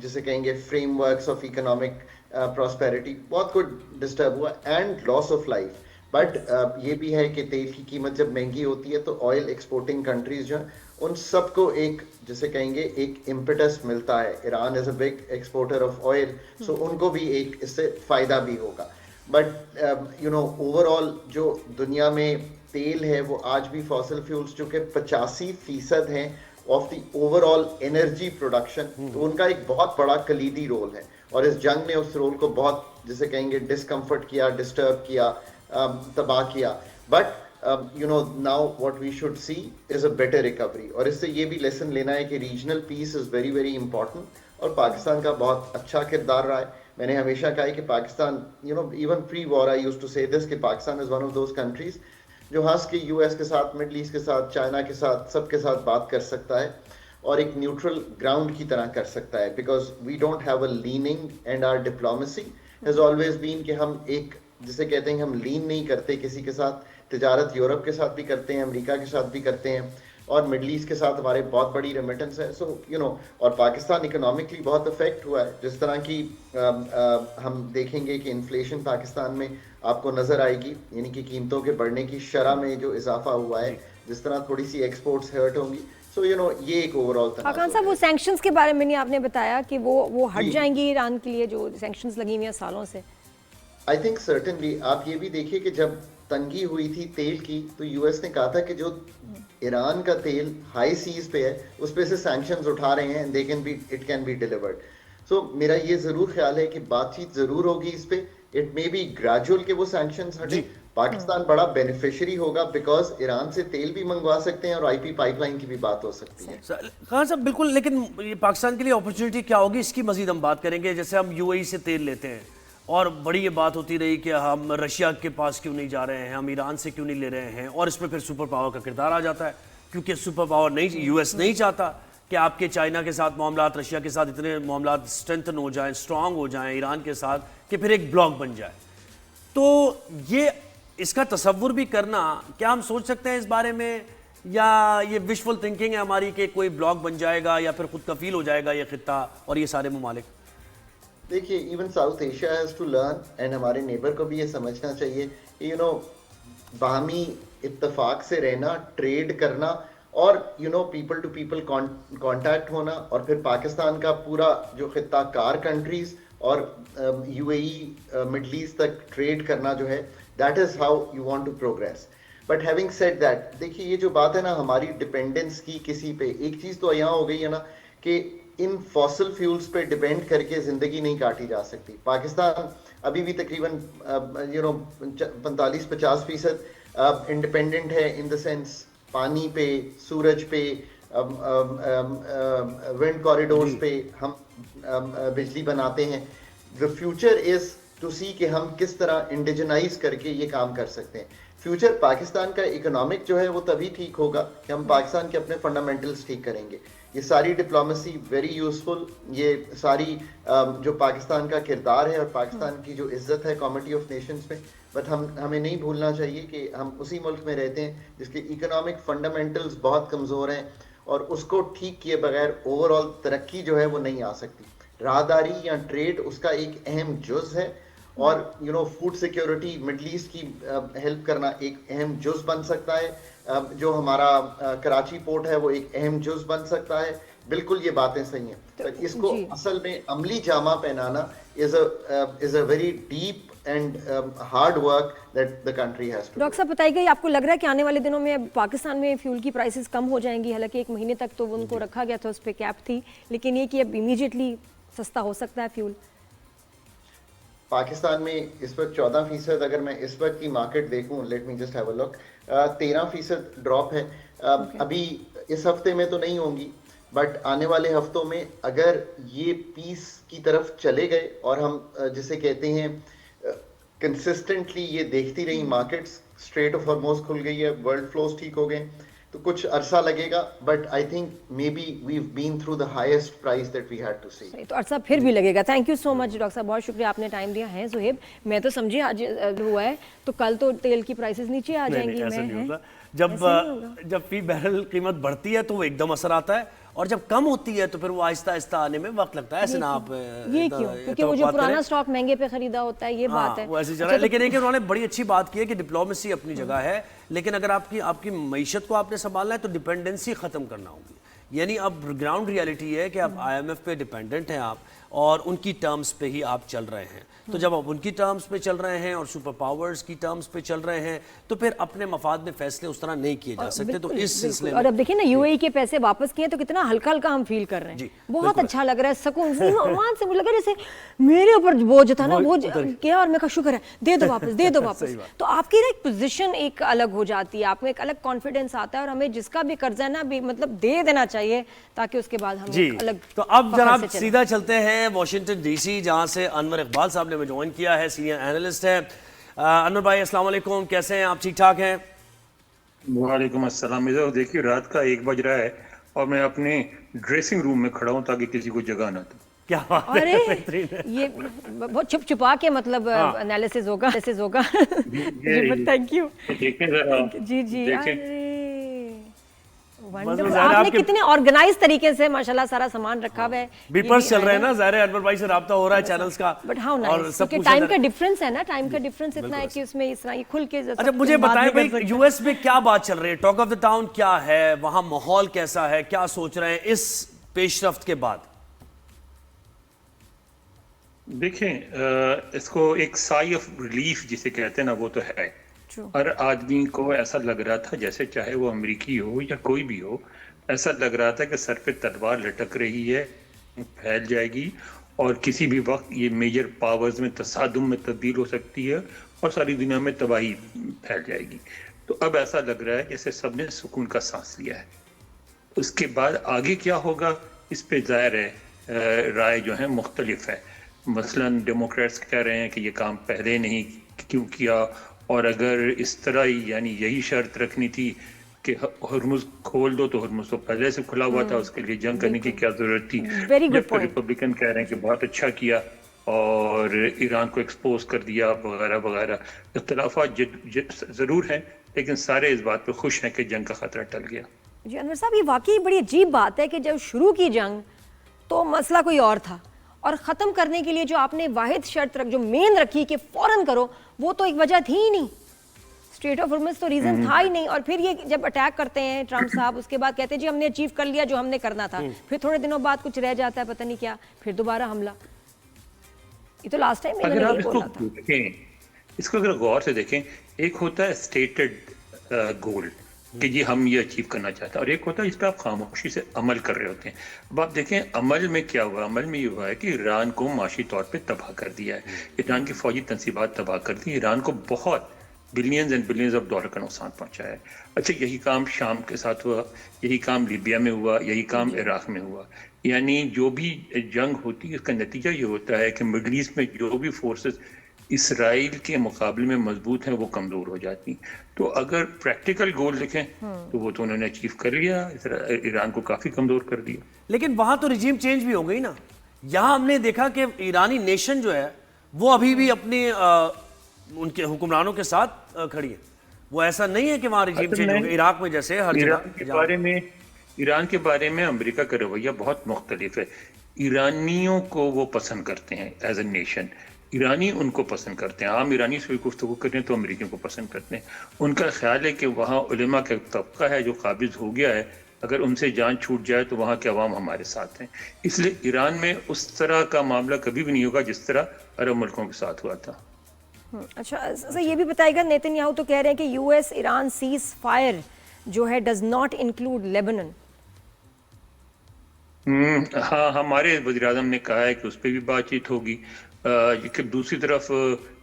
جسے کہیں گے frameworks of economic prosperity, بہت کچھ ڈسٹرب ہوا, and loss of life. But یہ بھی ہے کہ تیل کی قیمت جب مہنگی ہوتی ہے تو آئل ایکسپورٹنگ کنٹریز جو ہیں ان سب کو ایک جسے کہیں گے ایک امپیٹس ملتا ہے. Iran is a big exporter of oil, so ان کو بھی ایک اس سے فائدہ بھی ہوگا. But you know overall جو دنیا میں تیل ہے وہ آج بھی فاسل فیولز جو کہ 85% ہیں of the over all energy production, تو ان کا ایک بہت بڑا کلیدی رول ہے, اور اس جنگ نے اس رول کو بہت جسے کہیں گے ڈسکمفرٹ کیا, ڈسٹرب کیا, تباہ کیا. But you know now what we should see is a better recovery, اور اس سے یہ بھی لیسن لینا ہے کہ regional peace is very very important, اور پاکستان کا بہت اچھا کردار رہا ہے. میں نے ہمیشہ کہا ہے کہ Pakistan you know even pre war I used to say this کہ Pakistan is one of those countries جو ہنس کے یو ایس کے ساتھ, مڈل ایسٹ کے ساتھ, چائنا کے ساتھ, سب کے ساتھ بات کر سکتا ہے, اور ایک نیوٹرل گراؤنڈ کی طرح کر سکتا ہے. Because we don't have a leaning, and our diplomacy has always been کہ ہم ایک جسے کہتے ہیں ہم لین نہیں کرتے کسی کے ساتھ. تجارت یورپ کے ساتھ بھی کرتے ہیں, امریکہ کے ساتھ بھی کرتے ہیں, اور مڈل ایسٹ کے ساتھ ہمارے بہت بڑی ریمیٹنس ہے. سو یو نو, اور پاکستان اکنامکلی بہت افیکٹ ہوا ہے. جس طرح کی ہم دیکھیں گے کہ انفلیشن پاکستان میں آپ کو نظر آئے گی, یعنی کہ قیمتوں کے بڑھنے کی شرح میں جو اضافہ ہوا ہے, جس طرح تھوڑی سی ایکسپورٹس ہرٹ ہوں گی. سو یو نو یہ ایک اوور آل تھا. خان صاحب, وہ سینکشنز کے بارے میں نہیں آپ نے بتایا کہ وہ ہٹ جائیں گی ایران کے لیے, جو سینکشنز لگی ہوئی ہیں سالوں سے؟ I think certainly. آپ یہ بھی دیکھیے کہ جب تنگی ہوئی تھی تیل کی, تو یو ایس نے کہا تھا کہ جو ایران کا تیل ہائی سیز پہ ہے اس پہ سے سینکشنز اٹھا رہے ہیں, they can be, it can be delivered. سو میرا یہ ضرور خیال ہے کہ بات چیت ضرور ہوگی اس پہ. اٹ مے بی گریجول کہ وہ سینکشنز ہٹے. پاکستان بڑا بینیفیشری ہوگا بیکاز ایران سے تیل بھی منگوا سکتے ہیں, اور آئی پی پائپ لائن کی بھی بات ہو سکتی ہے. خان صاحب بالکل, لیکن یہ پاکستان کے لیے اپرچونٹی کیا ہوگی اس کی مزید ہم بات کریں گے. جیسے ہم یو اے ای سے تیل لیتے ہیں, اور بڑی یہ بات ہوتی رہی کہ ہم رشیا کے پاس کیوں نہیں جا رہے ہیں, ہم ایران سے کیوں نہیں لے رہے ہیں, اور اس میں پھر سپر پاور کا کردار آ جاتا ہے, کیونکہ سپر پاور نہیں, یو ایس نہیں چاہتا کہ آپ کے چائنا کے ساتھ معاملات, رشیا کے ساتھ اتنے معاملات اسٹرینتھن ہو جائیں, اسٹرانگ ہو جائیں ایران کے ساتھ, کہ پھر ایک بلاک بن جائے. تو یہ اس کا تصور بھی کرنا, کیا ہم سوچ سکتے ہیں اس بارے میں, یا یہ وشفل تھنکنگ ہے ہماری کہ کوئی بلاک بن جائے گا یا پھر خود کفیل ہو جائے گا یہ خطہ اور یہ سارے ممالک؟ دیکھیے, even South Asia has to learn, and ہمارے نیبر کو بھی یہ سمجھنا چاہیے کہ یو نو باہمی اتفاق سے رہنا, ٹریڈ کرنا, اور you know people to people contact ہونا, اور پھر پاکستان کا پورا جو خطہ کار کنٹریز اور U A E middle east تک ٹریڈ کرنا جو ہے, that is how you want to progress. But having said that, دیکھیے یہ جو بات ہے نا ہماری ڈپینڈنس کی کسی پہ, ایک چیز تو یہاں ہو گئی ہے نا کہ ان فاسل فیولز پہ ڈیپینڈ کر کے زندگی نہیں کاٹی جا سکتی. پاکستان ابھی بھی تقریباً یو نو 45-50% انڈیپینڈنٹ ہے, ان دا سینس پانی پہ, سورج پہ, ونڈ کوریڈورز پہ ہم بجلی بناتے ہیں. دا فیوچر از ٹو سی کہ ہم کس طرح انڈیجنائز کر کے یہ کام کر سکتے ہیں. فیوچر پاکستان کا اکنامک جو ہے وہ تبھی ٹھیک ہوگا کہ ہم پاکستان کے اپنے فنڈامنٹلز ٹھیک کریں گے. یہ ساری ڈپلومیسی ویری یوزفل, یہ ساری جو پاکستان کا کردار ہے اور پاکستان کی جو عزت ہے کمیٹی آف نیشنز میں, بٹ ہمیں نہیں بھولنا چاہیے کہ ہم اسی ملک میں رہتے ہیں جس کے اکنامک فنڈامنٹلز بہت کمزور ہیں, اور اس کو ٹھیک کیے بغیر اوور آل ترقی جو ہے وہ نہیں آ سکتی. راہداری یا ٹریڈ اس کا ایک اہم جز ہے, اور فوڈ سیکیورٹی, مڈل ایسٹ کی ہیلپ کرنا ایک اہم جز بن سکتا ہے. جو ہمارا کراچی پورٹ ہے وہ ایک اہم جز بن سکتا ہے. بالکل یہ باتیں صحیح ہیں, پر اس کو اصل میں عملی جامہ پہنانا is a very deep and hard work that the country has to do. Doctor صاحب بتائیے گا, آپ کو لگ رہا ہے کہ آنے والے دنوں میں پاکستان میں فیول کی پرائسز کم ہو جائیں گی؟ حالانکہ ایک مہینے تک تو ان کو رکھا گیا تھا, اس پہ کیپ تھی, لیکن یہ کہ اب امیجیٹلی سستا ہو سکتا ہے فیول. پاکستان میں اس وقت 14%, اگر میں اس وقت کی مارکیٹ دیکھوں, let me just have a look, 13% drop ہے. ابھی اس ہفتے میں تو نہیں ہوں گی, بٹ آنے والے ہفتوں میں اگر یہ پیس کی طرف چلے گئے اور ہم جسے کہتے ہیں کنسسٹنٹلی یہ دیکھتی رہی مارکیٹس, اسٹریٹ آف ہارموز کھل گئی ہے, ورلڈ فلوز ٹھیک ہو گئے, تو کچھ عرصہ لگے گا, but I think maybe we've been through the highest price that we had to see. تو عرصہ پھر بھی لگے گا. Thank you so much doctor sahab, بہت شکریہ, آپ نے ٹائم دیا ہے. زہیب, میں تو سمجھے آج ہوا ہے تو کل تو تیل کی پرائسز نیچے آ جائیں گی. ایسا نہیں ہوتا. جب فی بیرل قیمت بڑھتی ہے تو وہ ایک دم اثر آتا ہے, اور جب کم ہوتی ہے تو پھر وہ آہستہ آہستہ آنے میں وقت لگتا ہے. ایسے نا آپ یہ کیوں؟ کیونکہ وہ جو پرانا اسٹاک مہنگے پہ خریدا ہوتا ہے, یہ بات ہے. وہ ایسی جگہ ہے. لیکن ایک انہوں نے بڑی اچھی بات کی ہے کہ ڈپلومیسی اپنی جگہ ہے, لیکن اگر آپ کی معیشت کو آپ نے سنبھالنا ہے تو ڈیپینڈنسی ختم کرنا ہوگی. یعنی اب گراؤنڈ ریالٹی ہے کہ اب آئی ایم ایف پہ ڈیپینڈنٹ ہیں آپ, اور ان کی ٹرمز پہ ہی آپ چل رہے ہیں. تو جب آپ ان کی ٹرمز پہ چل رہے ہیں اور سپر پاورز کی ٹرمز پہ چل رہے ہیں, تو پھر اپنے مفاد میں فیصلے اس طرح نہیں کیے جا سکتے. تو اس سلسلے میں, اور اب دیکھیں نا, یو اے کے پیسے واپس کیے تو کتنا ہلکا ہلکا ہم فیل کر رہے ہیں. بہت اچھا لگ رہا ہے, سکون سے مجھے لگا جیسے میرے اوپر بوجھ تھا نا, بوجھ کیا, اور میں کہا شکر ہے, دے دو واپس, دے دو واپس. تو آپ کی نا ایک پوزیشن ایک الگ ہو جاتی ہے, آپ میں ایک الگ کانفیڈنس آتا ہے, اور ہمیں جس کا بھی قرضہ ہے نا بھی مطلب دے دینا چاہیے, تاکہ اس کے بعد ہم الگ. تو اب جناب سیدھا چلتے ہیں واشنگٹن ڈی سی, جہاں سے انور اقبال صاحب نے ہمیں جوائن کیا ہے, سینئر اینالسٹ ہے. انور بھائی السلام علیکم, کیسے ہیں آپ؟ ٹھیک ٹھاک ہیں؟ وعلیکم السلام. ادھر دیکھیے رات کا 1 بج رہا ہے اور میں اپنے ڈریسنگ روم میں کھڑا ہوں تاکہ کسی کو جگہ نہ دوں. کیا بات ہے, ارے یہ بہت چھپ چھپا کے مطلب انالیسز ہوگا. Thank you. جی جی, آپ نے کتنے آرگنائز طریقے سے ماشاءاللہ سارا سامان رکھا ہوا ہے. بیپرز چل رہے ہیں نا, ظاہر ہے انور بھائی سے رابطہ ہو رہا ہے چینلز کا, بٹ ہاؤ نائس, کیونکہ ٹائم کا ڈفرنس ہے نا, ٹائم کا ڈفرنس اتنا ہے کہ اس میں اس طرح یہ کھل کے. اچھا مجھے بتائیں بھائی, یو ایس میں کیا بات چل رہی ہے, ٹاک آف دا ٹاؤن کیا ہے وہاں, ماحول کیسا ہے, کیا سوچ رہے ہیں اس پیش رفت کے بعد؟ دیکھیں اس کو ایک سائی آف ریلیف جسے کہتے ہیں نا, وہ تو ہے. ہر آدمی کو ایسا لگ رہا تھا, جیسے چاہے وہ امریکی ہو یا کوئی بھی ہو, ایسا لگ رہا تھا کہ سر پہ تلوار لٹک رہی ہے, پھیل جائے گی, اور کسی بھی وقت یہ میجر پاورز میں تصادم میں تبدیل ہو سکتی ہے اور ساری دنیا میں تباہی پھیل جائے گی. تو اب ایسا لگ رہا ہے جیسے سب نے سکون کا سانس لیا ہے. اس کے بعد آگے کیا ہوگا اس پہ ظاہر ہے رائے جو ہیں مختلف ہے. مثلا ڈیموکریٹس کہہ رہے ہیں کہ یہ کام پہلے نہیں کیوں کیا, اور اگر اس طرح یعنی یہی شرط رکھنی تھی کہ ہرمز کھول دو تو ہرمز تو پہلے سے کھلا ہوا تھا, اس کے لیے جنگ کرنے کی کیا ضرورت تھی. جبکہ ریپبلکن کہہ رہے ہیں کہ بہت اچھا کیا اور ایران کو ایکسپوز کر دیا وغیرہ وغیرہ. اختلافات ضرور ہیں, لیکن سارے اس بات پہ خوش ہیں کہ جنگ کا خطرہ ٹل گیا. جی انور صاحب, یہ واقعی بڑی عجیب بات ہے کہ جب شروع کی جنگ تو مسئلہ کوئی اور تھا, اور ختم کرنے کے لیے جو آپ نے واحد شرط جو مین رکھی کہ فوراً کرو, وہ تو ایک وجہ تھی ہی نہیں. اسٹریٹ آف ہارمز تو ریزن تھا ہی نہیں. اور پھر یہ جب اٹیک کرتے ہیں ٹرمپ صاحب, اس کے بعد کہتے ہیں جی ہم نے اچیو کر لیا جو ہم نے کرنا تھا, پھر تھوڑے دنوں بعد کچھ رہ جاتا ہے پتہ نہیں کیا, پھر دوبارہ حملہ. یہ تو لاسٹ ٹائم میں نے بولا تھا. اس کو اگر غور سے دیکھیں, ایک ہوتا ہے اسٹیٹڈ گول کہ جی ہم یہ اچیو کرنا چاہتے ہیں, اور ایک ہوتا ہے جس پہ آپ خاموشی سے عمل کر رہے ہوتے ہیں. اب آپ دیکھیں عمل میں کیا ہوا. عمل میں یہ ہوا ہے کہ ایران کو معاشی طور پہ تباہ کر دیا ہے, ایران کی فوجی تنصیبات تباہ کر دی, ایران کو بہت billions and billions of dollar کا نقصان پہنچایا ہے. اچھا یہی کام شام کے ساتھ ہوا, یہی کام لیبیا میں ہوا, یہی کام عراق میں ہوا. یعنی جو بھی جنگ ہوتی ہے اس کا نتیجہ یہ ہوتا ہے کہ مڈل ایسٹ میں جو بھی فورسز اسرائیل کے مقابلے میں مضبوط ہیں وہ کمزور ہو جاتی ہیں. تو اگر پریکٹیکل گول دیکھیں تو وہ تو انہوں نے اچیو کر لیا, ایران کو کافی کمزور کر دیا. لیکن وہاں تو رجیم چینج بھی ہو گئی نا. یہاں ہم نے دیکھا کہ ایرانی نیشن جو ہے وہ ابھی بھی اپنی ان کے حکمرانوں کے ساتھ کھڑی ہے. وہ ایسا نہیں ہے کہ وہاں رجیم چینج ہو گیا عراق میں جیسے ہر جگہ. ایران کے بارے میں امریکہ کا رویہ بہت مختلف ہے. ایرانیوں کو وہ پسند کرتے ہیں ایز اے نیشن، ایرانی ان کو پسند کرتے ہیں. عام ایرانی سے گفتگو کریں تو امریکیوں کو پسند کرتے ہیں. ان کا خیال ہے کہ وہاں علماء کا طبقہ ہے جو قابض ہو گیا ہے، اگر ان سے جان چھوٹ جائے تو وہاں کے عوام ہمارے ساتھ ہیں. اس لیے ایران میں اس طرح کا معاملہ کبھی بھی نہیں ہوگا جس طرح عرب ملکوں کے ساتھ ہوا تھا. اچھا سر، یہ بھی بتائے گا، نیتن یاہو تو کہہ رہے ہیں کہ U S Iran cease fire جو ہے ڈز ناٹ انکلوڈ لیبنن. ہاں، ہمارے وزیر اعظم نے کہا ہے کہ اس پہ بھی بات چیت ہوگی. دوسری طرف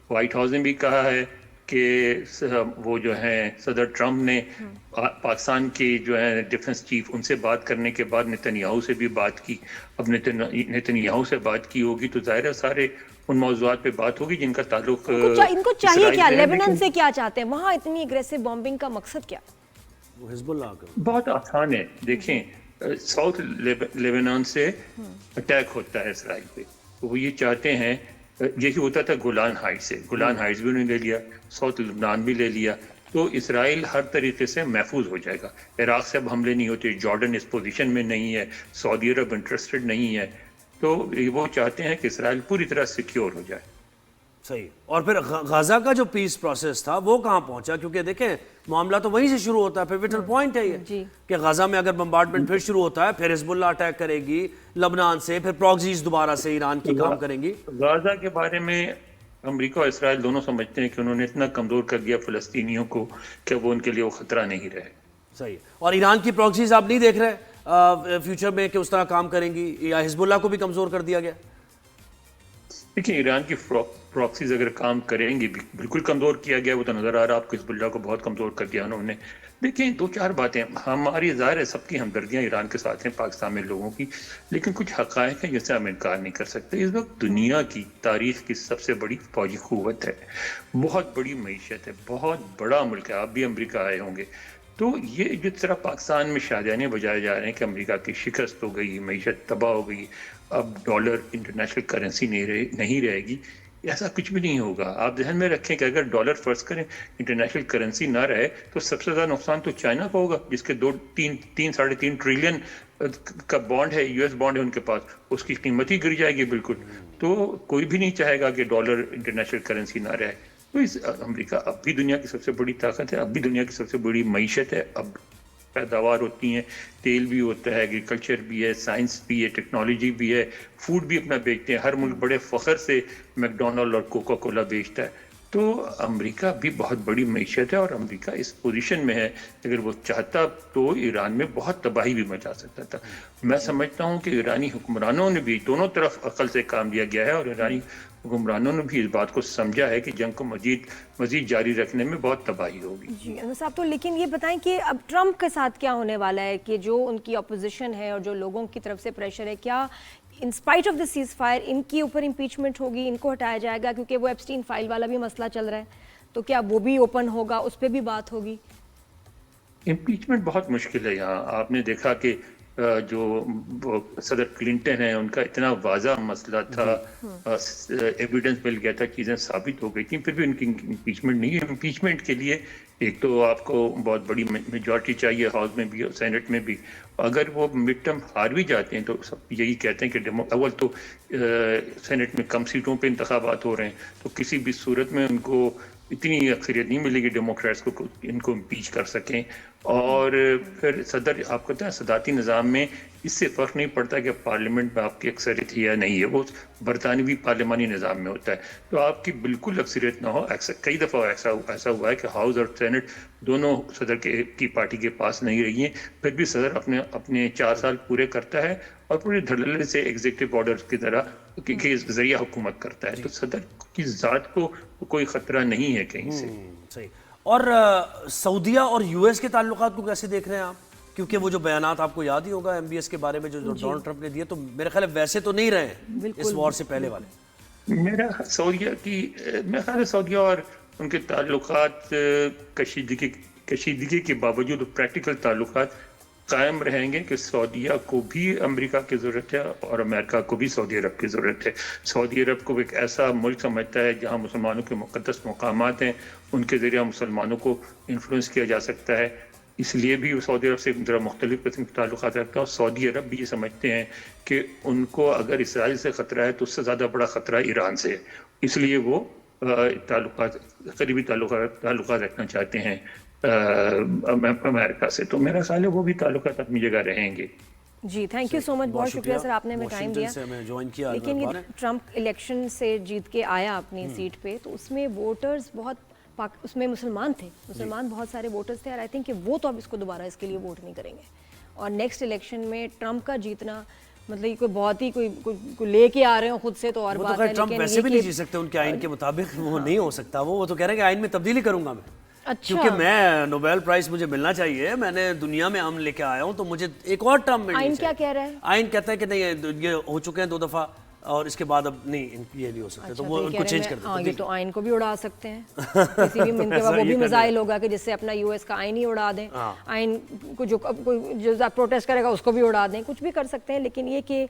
وائٹ ہاؤس نے بھی کہا ہے کہ وہ جو ہیں صدر ٹرمپ نے پاکستان کے جو ہیں ڈیفنس چیف ان سے بات کرنے کے بعد نیتن یاہو سے بھی بات کی. اب نیتن یاہو سے بات کی ہوگی تو ظاہر ہے سارے ان موضوعات پہ بات ہوگی جن کا تعلق ان کو چاہیے کیا، لیبنن سے کیا چاہتے ہیں، وہاں اتنی اگریسو بامبنگ کا مقصد کیا؟ وہ حزب اللہ کا بہت آسان ہے. دیکھیں، ساؤتھ لیبنان سے اٹیک ہوتا ہے اسرائیل پہ، وہ یہ چاہتے ہیں، یہی ہوتا تھا گولان ہائٹ سے، گولان ہائٹس بھی انہوں نے لے لیا، ساؤتھ لبنان بھی لے لیا، تو اسرائیل ہر طریقے سے محفوظ ہو جائے گا. عراق سے اب حملے نہیں ہوتے، جارڈن اس پوزیشن میں نہیں ہے، سعودی عرب انٹرسٹڈ نہیں ہے، تو وہ چاہتے ہیں کہ اسرائیل پوری طرح سیکیور ہو جائے. صحیح. اور پھر غزہ کا جو پیس پروسیس تھا وہ کہاں پہنچا؟ کیونکہ دیکھیں معاملہ تو وہیں سے شروع ہوتا ہے، پیوٹل پوائنٹ ہے یہ کہ غزہ میں اگر بمبارڈمنٹ پھر شروع ہوتا ہے، پھر حزب اللہ اٹیک کرے گی لبنان سے، پھر پراکسیز دوبارہ سے ایران کی کام کریں گی. غزہ کے بارے میں امریکہ اور اسرائیل دونوں سمجھتے ہیں کہ انہوں نے اتنا کمزور کر دیا فلسطینیوں کو کہ وہ ان کے لیے وہ خطرہ نہیں رہے. صحیح. اور ایران کی پراکسیز آپ نہیں دیکھ رہے فیوچر میں کہ اس طرح کام کریں گی، یا حزب اللہ کو بھی کمزور کر دیا گیا؟ دیکھیں، ایران کی پراکسیز اگر کام کریں گی، بالکل کمزور کیا گیا، وہ تو نظر آ رہا آپ کو، حزب اللہ کو بہت کمزور کر دیا انہوں نے. دیکھیں، دو چار باتیں، ہماری ظاہر ہے سب کی ہمدردیاں ایران کے ساتھ ہیں، پاکستان میں لوگوں کی، لیکن کچھ حقائق ہیں جس سے ہم انکار نہیں کر سکتے. اس وقت دنیا کی تاریخ کی سب سے بڑی فوجی قوت ہے، بہت بڑی معیشت ہے، بہت بڑا ملک ہے. آپ بھی امریکہ آئے ہوں گے، تو یہ جس طرح پاکستان میں شادیانے بجائے جا رہے ہیں کہ امریکہ کی شکست ہو گئی، معیشت تباہ ہو گئی، اب ڈالر انٹرنیشنل کرنسی نہیں رہے گی، ایسا کچھ بھی نہیں ہوگا. آپ ذہن میں رکھیں کہ اگر ڈالر فرض کریں انٹرنیشنل کرنسی نہ رہے تو سب سے زیادہ نقصان تو چائنا کو ہوگا، جس کے 3.5 ٹریلین کا بانڈ ہے، یو ایس بانڈ ہے ان کے پاس، اس کی قیمت ہی گر جائے گی بالکل. تو کوئی بھی نہیں چاہے گا کہ ڈالر انٹرنیشنل کرنسی نہ رہے. تو امریکہ اب بھی دنیا کی سب سے بڑی طاقت ہے، اب بھی دنیا کی سب سے بڑی معیشت ہے. اب پیداوار ہوتی ہیں، تیل بھی ہوتا ہے، ایگریکلچر بھی ہے، سائنس بھی ہے، ٹیکنالوجی بھی ہے، فوڈ بھی اپنا بیچتے ہیں. ہر ملک بڑے فخر سے میک ڈونلڈ اور کوکا کولا بیچتا ہے. تو امریکہ بھی بہت بڑی معیشت ہے، اور امریکہ اس پوزیشن میں ہے اگر وہ چاہتا تو ایران میں بہت تباہی بھی مچا سکتا تھا. میں سمجھتا ہوں کہ ایرانی حکمرانوں نے بھی دونوں طرف عقل سے کام لیا گیا ہے، اور ایرانی حکمرانوں نے بھی اس بات کو سمجھا ہے کہ جنگ کو مزید جاری رکھنے میں بہت تباہی ہوگی. جی انور صاحب، تو لیکن یہ بتائیں کہ اب ٹرمپ کے ساتھ کیا ہونے والا ہے، کہ جو ان کی اپوزیشن ہے اور جو لوگوں کی طرف سے پریشر ہے، کیا in spite of the ceasefire ان کی اوپر امپیچمنٹ ہوگی، ان کو ہٹایا جائے گا؟ کیونکہ وہ ایپسٹین فائل والا بھی مسئلہ چل رہا ہے، تو کیا وہ بھی اوپن ہوگا، اس پہ بھی بات ہوگی؟ امپیچمنٹ بہت مشکل ہے یہاں. آپ نے دیکھا کہ جو صدر کلنٹن ہیں ان کا اتنا واضح مسئلہ تھا، ایویڈنس مل گیا تھا، چیزیں ثابت ہو گئی تھیں، پھر بھی ان کی امپیچمنٹ نہیں ہے. امپیچمنٹ کے لیے ایک تو آپ کو بہت بڑی میجورٹی چاہیے، ہاؤس میں بھی اور سینٹ میں بھی. اگر وہ مڈ ٹرم ہار بھی جاتے ہیں تو سب یہی کہتے ہیں کہ اول تو سینٹ میں کم سیٹوں پہ انتخابات ہو رہے ہیں، تو کسی بھی صورت میں ان کو اتنی اکثریت نہیں ملے گی ڈیموکریٹس کو ان کو امپیچ کر سکیں. اور پھر صدر، آپ کہتے ہیں صدارتی نظام میں اس سے فرق نہیں پڑتا کہ پارلیمنٹ میں آپ کی اکثریت یا نہیں ہے، وہ برطانوی پارلیمانی نظام میں ہوتا ہے. تو آپ کی بالکل اکثریت نہ ہو، کئی دفعہ ایسا ہوا ہے کہ ہاؤس اور سینٹ دونوں صدر کی پارٹی کے پاس نہیں رہی ہیں، پھر بھی صدر اپنے 4 سال پورے کرتا ہے اور پورے دھڑلے سے ایگزیکٹو آرڈر کی طرح کے ذریعہ حکومت کرتا ہے. تو صدر کی ذات کو کوئی خطرہ نہیں ہے کہیں سے. صحیح. اور سعودیہ اور یو ایس کے تعلقات کو کیسے دیکھ رہے ہیں آپ؟ کیونکہ وہ جو بیانات آپ کو یاد ہی ہوگا ایم بی ایس کے بارے میں جو ڈونلڈ ٹرمپ نے دیے، تو میرے خیال ہے ویسے تو نہیں رہے ہیں اس وار سے پہلے والے. میرا خیال ہے سعودیہ اور ان کے تعلقات کشیدگی کے باوجود پریکٹیکل تعلقات قائم رہیں گے، کہ سعودیہ کو بھی امریکہ کی ضرورت ہے اور امریکہ کو بھی سعودی عرب کی ضرورت ہے. سعودی عرب کو ایک ایسا ملک سمجھتا ہے جہاں مسلمانوں کے مقدس مقامات ہیں، ان کے ذریعہ مسلمانوں کو انفلوئنس کیا جا سکتا ہے. اس لیے بھی سعودی عرب سے ذرا مختلف قسم کے تعلقات رکھتا ہے، اور سعودی عرب بھی یہ سمجھتے ہیں کہ ان کو اگر اسرائیل سے خطرہ ہے تو اس سے زیادہ بڑا خطرہ ایران سے ہے، اس لیے وہ قریبی تعلقات رکھنا چاہتے ہیں امریکہ سے. تو میرا خیال ہے وہ بھی تعلقات اپنی جگہ رہیں گے. جی تھینک یو سو مچ، بہت شکریہ سر، آپ نے ہمیں ٹائم دیا. سے ہمیں جوائن کیا. لیکن یہ ٹرمپ الیکشن سے جیت کے آیا اپنی سیٹ پہ، تو اس میں ووٹرز بہت اس میں مسلمان تھے، مسلمان بہت سارے ووٹرز تھے، اور آئی تھنک کہ وہ تو اب اس کو دوبارہ اس کے لیے ووٹ نہیں کریں گے. اور نیکسٹ الیکشن میں ٹرمپ کا جیتنا مطلب یہ کوئی بہت ہی کوئی لے کے آ رہے ہوں خود سے تو اور بات ہے، ٹرمپ ویسے بھی نہیں جیت سکتے ان کے آئین کے مطابق، وہ نہیں ہو سکتا. وہ تو کہہ رہے ہیں کہ آئین میں تبدیلی کروں گا میں، کیونکہ میں نوبیل پرائز مجھے ملنا چاہیے، میں نے دنیا میں امن لے کے آیا ہوں، تو مجھے ایک اور ٹرم ملنی چاہیے. آئین کیا کہہ رہا ہے؟ آئین کہتا ہے کہ نہیں یہ ہو چکے ہیں 2 دفعہ اور اس کے بعد اب نہیں یہ نہیں ہو سکتے، تو وہ ان کو چینج کر دیتے. یہ تو آئین کو بھی اڑا سکتے ہیں کسی بھی من کے بعد، وہ بھی میزائل ہوگا کہ جس سے اپنا یو ایس کا آئین ہی اڑا دیں، آئین کو جو پروٹیسٹ کرے گا اس کو بھی اڑا دیں، کچھ بھی کر سکتے ہیں. لیکن یہ کہ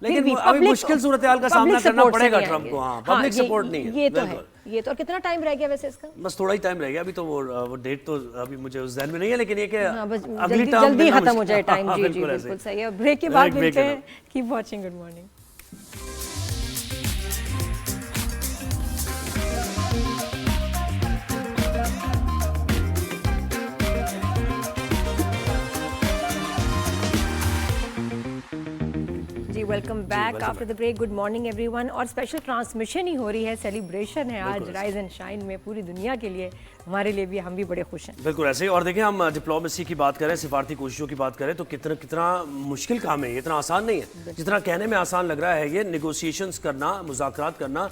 لیکن ابھی مشکل صورتحال کا سامنا کرنا پڑے گا ٹرمپ کو. ہاں پبلک سپورٹ نہیں ہے. یہ تو ہے. یہ تو. اور کتنا ٹائم رہ گیا ویسے اس کا؟ بس تھوڑا ہی ٹائم رہ گیا ابھی، تو وہ ڈیٹ تو ابھی مجھے اس ذہن میں نہیں ہے، لیکن یہ کہ جلدی ختم ہو جائے ٹائم. جی جی بالکل صحیح ہے. بریک کے بعد ملتے ہیں. Keep watching. Good morning. Welcome back after the break. Good morning every one. اور اسپیشل ٹرانسمیشن ہی ہو رہی ہے، سیلیبریشن ہے آج رائز اینڈ شائن میں پوری دنیا کے لیے، ہمارے لیے بھی، ہم بھی بڑے خوش ہیں. بالکل ایسے ہی. اور دیکھیں ہم ڈپلومیسی کی بات کریں، سفارتی کوششوں کی بات کریں، تو کتنا مشکل کام ہے یہ، اتنا آسان نہیں ہے جتنا کہنے میں آسان لگ رہا ہے. یہ نیگوسیشنز کرنا، مذاکرات کرنا،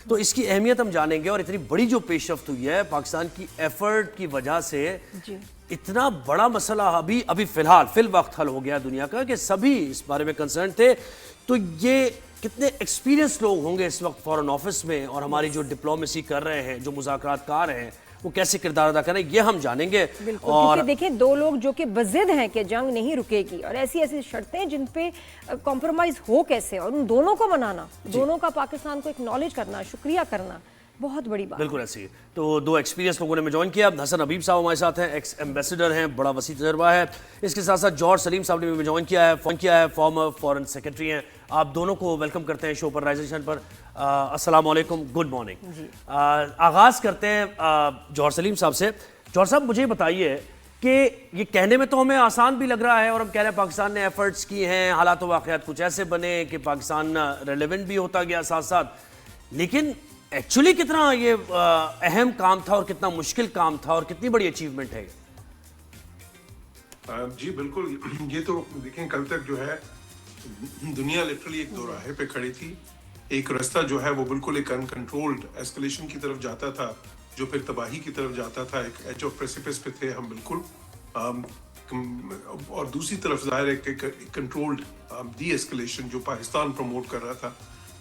تو اس کی اہمیت ہم جانیں گے. اور اتنی بڑی جو پیش رفت ہوئی ہے پاکستان کی ایفرٹ کی وجہ سے، اتنا بڑا مسئلہ ابھی فی الوقت حل ہو گیا دنیا کا، کہ سبھی اس بارے میں کنسرن تھے. تو یہ کتنے ایکسپیرینس لوگ ہوں گے اس وقت فارن آفس میں، اور ہماری جو ڈپلومیسی کر رہے ہیں، جو مذاکرات کار ہیں، وہ کیسے کردار ادا کریں، یہ ہم جانیں گے. اور دیکھیں 2 لوگ جو کہ بضد ہیں کہ جنگ نہیں رکے گی، اور ایسی شرطیں جن پہ کمپرومائز ہو کیسے، اور ان دونوں کو منانا، دونوں کا پاکستان کو ایکنالج کرنا، شکریہ کرنا، بہت بڑی بات. بالکل ایسی. تو 2 ایکسپیرینس لوگوں نے میں جوائن کیا. حسن حبیب صاحب ہمارے ساتھ ہیں، ایکس ایمبیسڈر ہیں، بڑا وسیع تجربہ ہے. اس کے ساتھ ساتھ جارج سلیم صاحب نے بھی جوائن کیا ہے، فارمر فارن سیکرٹری ہیں. آپ دونوں کو ویلکم کرتے ہیں شو پر، رائزیشن پر. السلام علیکم، گڈ مارننگ. آغاز کرتے ہیں جارج سلیم صاحب سے. جارج صاحب مجھے بتائیے کہ یہ کہنے میں تو ہمیں آسان بھی لگ رہا ہے، اور ہم کہہ رہے ہیں پاکستان نے ایفرٹس کی ہیں، حالات و واقعات کچھ ایسے بنے کہ پاکستان ریلیونٹ بھی ہوتا گیا ساتھ ساتھ، لیکن ایکچولی کتنا یہ اہم کام تھا اور کتنا مشکل کام تھا اور کتنی بڑی اچیومنٹ ہے؟ جی بالکل. یہ تو دیکھیں کل تک جو ہے دنیا لٹرلی ایک دوراہے پہ کھڑی تھی. ایک راستہ جو ہے وہ بالکل ایک انکنٹرولڈ ایسکلیشن کی طرف جاتا تھا، جو پھر تباہی کی طرف جاتا تھا. ایک ایج آف پریسیپس پہ تھے ہم بالکل. اور دوسری طرف ظاہر ہے کہ کنٹرولڈ ڈی ایسکلیشن جو پاکستان پروموٹ کر رہا تھا.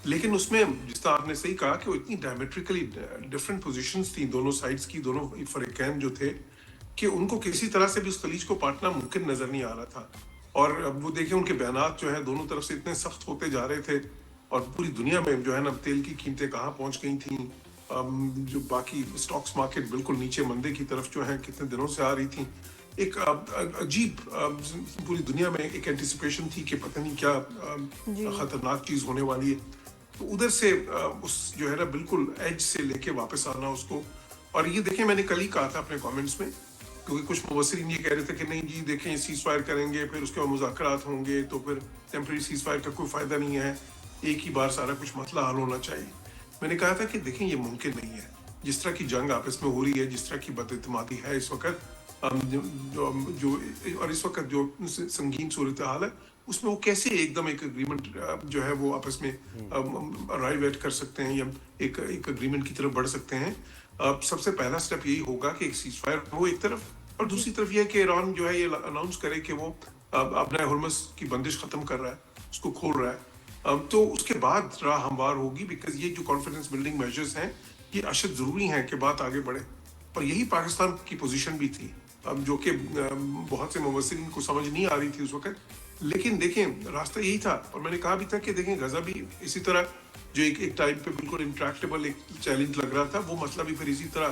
لیکن اس میں جس طرح آپ نے صحیح کہا کہ وہ اتنی ڈائمیٹریکلی ڈفرینٹ پوزیشنز تھیں دونوں سائڈز کی، دونوں فریقین جو تھے، کہ ان کو کسی طرح سے بھی اس خلیج کو پاٹنا ممکن نظر نہیں آ رہا تھا. اور وہ دیکھیں ان کے بیانات جو ہے دونوں طرف سے اتنے سخت ہوتے جا رہے تھے، اور پوری دنیا میں جو ہے نا تیل کی قیمتیں کہاں پہنچ گئی تھیں، جو باقی سٹاکس مارکیٹ بالکل نیچے مندے کی طرف جو ہے کتنے دنوں سے آ رہی تھیں. ایک عجیب پوری دنیا میں ایک اینٹیسپیشن تھی کہ پتہ نہیں کیا خطرناک چیز ہونے والی ہے. تو ادھر سے اس جو ہے نا بالکل ایج سے لے کے واپس آنا اس کو. اور یہ دیکھیں میں نے کل ہی کہا تھا اپنے کامنٹس میں، کیونکہ کچھ مبصرین یہ کہہ رہے تھے کہ نہیں جی دیکھیں سیز فائر کریں گے، پھر اس کے بعد مذاکرات ہوں گے، تو پھر ٹیمپریری سیز فائر کا کوئی فائدہ نہیں ہے، ایک ہی بار سارا کچھ مسئلہ حل ہونا چاہیے. میں نے کہا تھا کہ دیکھیں یہ ممکن نہیں ہے. جس طرح کی جنگ آپس میں ہو رہی ہے، جس طرح کی بد اعتمادی ہے اس وقت، اور اس وقت جو سنگین صورتحال ہے، اس میں وہ کیسے ایک دم ایک اگریمنٹ جو ہے وہ آپس میں ارائیو ایٹ کر سکتے ہیں، یا ایک اگریمنٹ کی طرف بڑھ سکتے ہیں. سب سے پہلا سٹیپ یہی ہوگا کہ ایک سیز فائر ہو ایک طرف، اور دوسری طرف یہ ہے کہ ایران جو ہے یہ اناؤنس کرے کہ وہ اپنا ہرمز کی بندش ختم کر رہا ہے، اس کو کھول رہا ہے. تو اس کے بعد راہ ہموار ہوگی، بیکاز یہ جو کانفیڈنس بلڈنگ میجرز ہیں یہ اشد ضروری ہیں کہ بات آگے بڑھے. اور یہی پاکستان کی پوزیشن بھی تھی، جو کہ بہت سے مبصرین کو سمجھ نہیں آ رہی تھی اس وقت. لیکن دیکھیں راستہ یہی تھا. اور میں نے کہا بھی تھا کہ دیکھیں غزہ بھی اسی طرح جو ایک ٹائم پہ بالکل انٹریکٹیبل ایک چیلنج لگ رہا تھا، وہ مسئلہ بھی پھر اسی طرح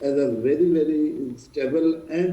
as a very very stable and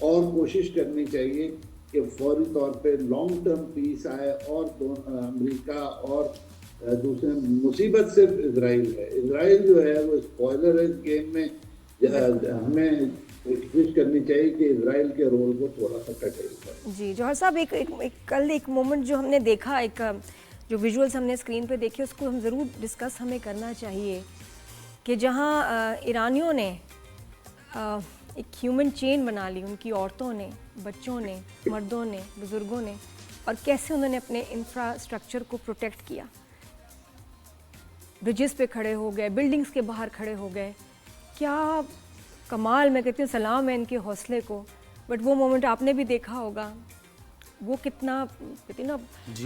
اور کوشش کرنی چاہیے کہ فوری طور پہ لانگ ٹرم پیس آئے، اور امریکہ اور دوسرے مصیبت صرف اسرائیل ہے. اسرائیل جو ہے وہ اسپوائلر ہے اس گیم میں. ہمیں کوشش کرنی چاہیے کہ اسرائیل کے رول کو تھوڑا سا کٹیل کریں. جی جوہر صاحب، کل ایک مومنٹ جو ہم نے دیکھا، ایک جو ویژولز ہم نے اسکرین پہ دیکھے، اس کو ہم ضرور ڈسکس ہمیں کرنا چاہیے کہ جہاں ایرانیوں نے ایک ہیومن چین بنا لی، ان کی عورتوں نے، بچوں نے، مردوں نے، بزرگوں نے، اور کیسے انہوں نے اپنے انفراسٹرکچر کو پروٹیکٹ کیا. برجز پہ کھڑے ہو گئے، بلڈنگز کے باہر کھڑے ہو گئے. کیا کمال، میں کہتی ہوں سلام ہے ان کے حوصلے کو. بٹ وہ مومنٹ آپ نے بھی دیکھا ہوگا، وہ کتنا کہتے ہیں نا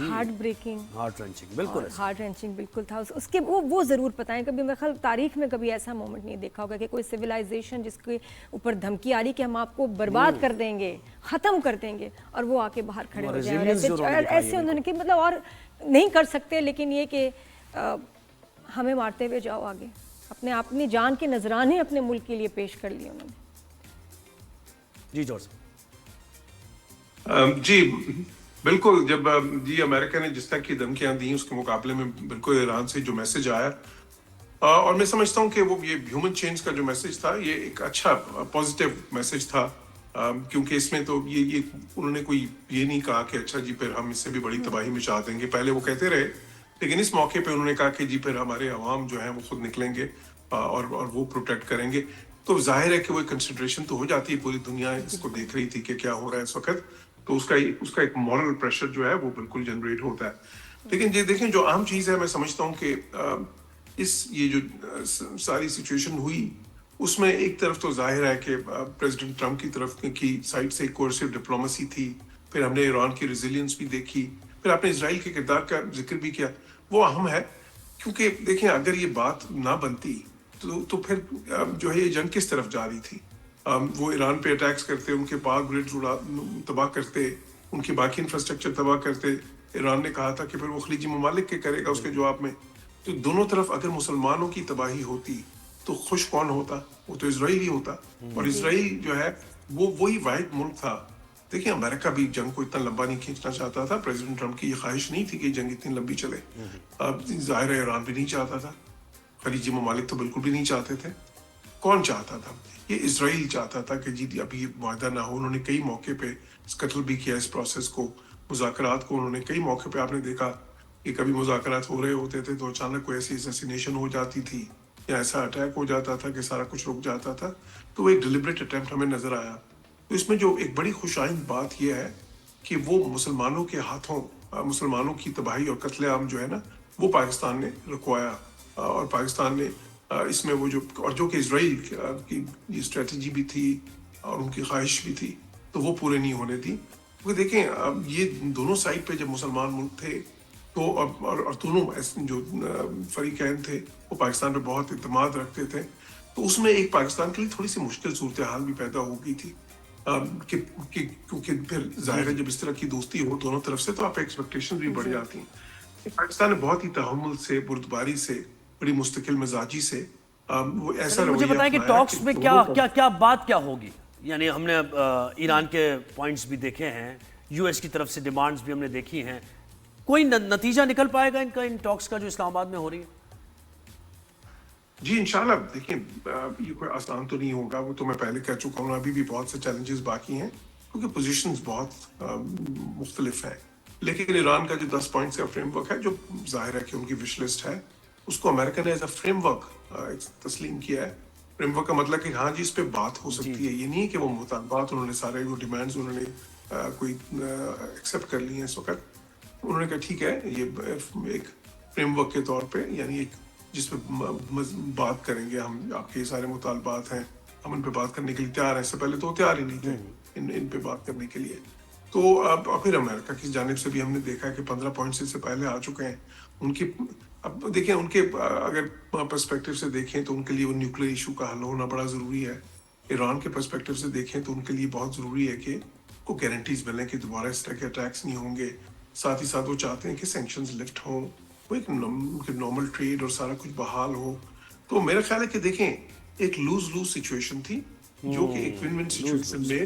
ہارٹ بریکنگ، ہارٹ رینچنگ، بالکل ہارٹ رینچنگ بالکل تھا. اس کے وہ ضرور بتائیں. کبھی میرے خیال تاریخ میں کبھی ایسا مومنٹ نہیں دیکھا ہوگا کہ کوئی سویلائزیشن جس کے اوپر دھمکی آ رہی کہ ہم آپ کو برباد کر دیں گے، ختم کر دیں گے، اور وہ آ کے باہر کھڑے ہو جائیں. ایسے انہوں نے کہ مطلب اور نہیں کر سکتے، لیکن یہ کہ ہمیں مارتے ہوئے جاؤ آگے. اپنی جان کے نذرانے اپنے ملک کے لیے پیش کر لیے انہوں نے. جی جوہر صاحب. جی بالکل. جب جی امریکہ نے جس طرح کی دھمکیاں دیں اس کے مقابلے میں بالکل ایران سے جو میسج آیا، اور میں سمجھتا ہوں کہ وہ یہ ہیومن چینج کا جو میسج تھا، یہ ایک اچھا پازیٹیو میسج تھا. کیونکہ اس میں تو یہ انہوں نے کوئی یہ نہیں کہا کہ اچھا جی پھر ہم اس سے بھی بڑی تباہی مچا دیں گے. پہلے وہ کہتے رہے، لیکن اس موقع پہ انہوں نے کہا کہ جی پھر ہمارے عوام جو ہیں وہ خود نکلیں گے اور وہ پروٹیکٹ کریں گے. تو ظاہر ہے کہ وہ کنسیڈریشن تو ہو جاتی ہے. پوری دنیا اس کو دیکھ رہی تھی کہ کیا ہو رہا ہے اس وقت. تو اس کا ایک مورل پریشر جو ہے وہ بالکل جنریٹ ہوتا ہے. لیکن یہ دیکھیں جو عام چیز ہے، میں سمجھتا ہوں کہ یہ جو ساری سچویشن ہوئی، اس میں ایک طرف تو ظاہر ہے کہ پریزیڈنٹ ٹرمپ کی طرف کی سائڈ سے کورسو ڈپلومیسی تھی. پھر ہم نے ایران کی ریزیلینس بھی دیکھی. پھر آپ نے اسرائیل کے کردار کا ذکر بھی کیا. وہ اہم ہے، کیونکہ دیکھیں اگر یہ بات نہ بنتی تو پھر جو ہے یہ جنگ کس طرف جا رہی تھی. وہ ایران پہ اٹیکس کرتے، ان کے پاور گریڈ تباہ کرتے، ان کی باقی انفراسٹرکچر تباہ کرتے. ایران نے کہا تھا کہ پھر وہ خلیجی ممالک کے کرے گا اس کے جواب میں. تو دونوں طرف اگر مسلمانوں کی تباہی ہوتی تو خوش کون ہوتا؟ وہ تو اسرائیل ہی ہوتا. اور اسرائیل جو ہے وہ وہی واحد ملک تھا. دیکھیں امریکہ بھی جنگ کو اتنا لمبا نہیں کھینچنا چاہتا تھا. پریزیڈنٹ ٹرمپ کی یہ خواہش نہیں تھی کہ جنگ اتنی لمبی چلے. ظاہر ہے ایران بھی نہیں چاہتا تھا، خلیجی ممالک تو بالکل بھی نہیں چاہتے تھے. کون چاہتا تھا؟ یہ اسرائیل چاہتا تھا کہ جی ابھی معاہدہ نہ ہو. انہوں نے کئی موقع پہ اسکٹل بھی کیا اس پروسیس کو، مذاکرات کو. انہوں نے کئی موقع پہ آپ نے دیکھا کہ کبھی مذاکرات ہو رہے ہوتے تھے تو اچانک کوئی ایسی اسیسینیشن ہو جاتی تھی یا ایسا اٹیک ہو جاتا تھا کہ سارا کچھ رک جاتا تھا. تو وہ ایک ڈیلیبریٹ اٹیمپٹ ہمیں نظر آیا. تو اس میں جو ایک بڑی خوش آئند بات یہ ہے کہ وہ مسلمانوں کے ہاتھوں مسلمانوں کی تباہی اور قتل عام جو ہے نا، وہ پاکستان نے رکوایا. اور پاکستان نے اس میں وہ جو کہ اسرائیل کی یہ اسٹریٹجی بھی تھی اور ان کی خواہش بھی تھی، تو وہ پورے نہیں ہونے دی. کیونکہ دیکھیں یہ دونوں سائڈ پہ جب مسلمان ملک تھے تو اور دونوں جو فریقین تھے وہ پاکستان پہ بہت اعتماد رکھتے تھے. تو اس میں ایک پاکستان کے لیے تھوڑی سی مشکل صورتحال بھی پیدا ہو گئی تھی. کیونکہ پھر ظاہر ہے جب اس طرح کی دوستی ہو دونوں طرف سے تو آپ ایکسپیکٹیشن بھی بڑھ جاتی ہیں. پاکستان نے بہت ہی تحمل سے، بردباری سے، بڑی مستقل مزاجی سے وہ ایسا مجھے بتائیں کہ ٹاکس میں کیا بات کیا ہوگی. یعنی ہم نے ایران کے پوائنٹس بھی دیکھے ہیں، یو ایس کی طرف سے ڈیمانڈز بھی ہم نے دیکھی ہیں. کوئی نتیجہ نکل پائے گا ان ٹاکس کا جو اسلام آباد میں ہو رہی ہے؟ جی انشاءاللہ. دیکھیں یہ کوئی آسان تو نہیں ہوگا، وہ تو میں پہلے کہہ چکا ہوں. ابھی بھی بہت سے چیلنجز باقی ہیں کیونکہ پوزیشنز بہت مختلف ہیں. لیکن ایران کا جو 10 پوائنٹس کا فریم ورک ہے، جو ظاہر ہے کہ ان کی وش لسٹ ہے، اس کو امریکہ نے ایز اے فریم ورک تسلیم کیا ہے. فریم ورک کا مطلب کہ ہاں جی اس پہ بات ہو سکتی ہے. یہ نہیں ہے کہ وہ مطالبات انہوں نے سارے وہ ڈیمانڈز انہوں نے کوئی ایکسیپٹ کر لی ہیں اس وقت. انہوں نے کہا ٹھیک ہے، یہ ایک فریم ورک کے طور پہ، یعنی ایک جس پہ بات کریں گے ہم. آپ کے سارے مطالبات ہیں، ہم ان پہ بات کرنے کے لیے تیار ہیں. اس سے پہلے تو وہ تیار ہی نہیں تھے ان پہ بات کرنے کے لیے. تو اب پھر امریکہ کی جانب سے بھی ہم نے دیکھا کہ 15 پوائنٹس اس سے پہلے آ چکے ہیں. ان کی اب دیکھیں ان کے اگر پرسپیکٹیو سے دیکھیں تو ان کے لیے وہ نیوکلیر ایشو کا حل ہونا بڑا ضروری ہے. ایران کے پرسپیکٹیو سے دیکھیں تو ان کے لیے بہت ضروری ہے کہ کو گارنٹیز ملیں کہ دوبارہ اس طرح کے اٹیکس نہیں ہوں گے. ساتھ ہی ساتھ وہ چاہتے ہیں کہ سینکشنز لفٹ ہوں، وہ ایک نارمل ٹریڈ اور سارا کچھ بحال ہو. تو میرا خیال ہے کہ دیکھیں ایک لوز سچویشن تھی جو کہ ایک ون ون سچویشن میں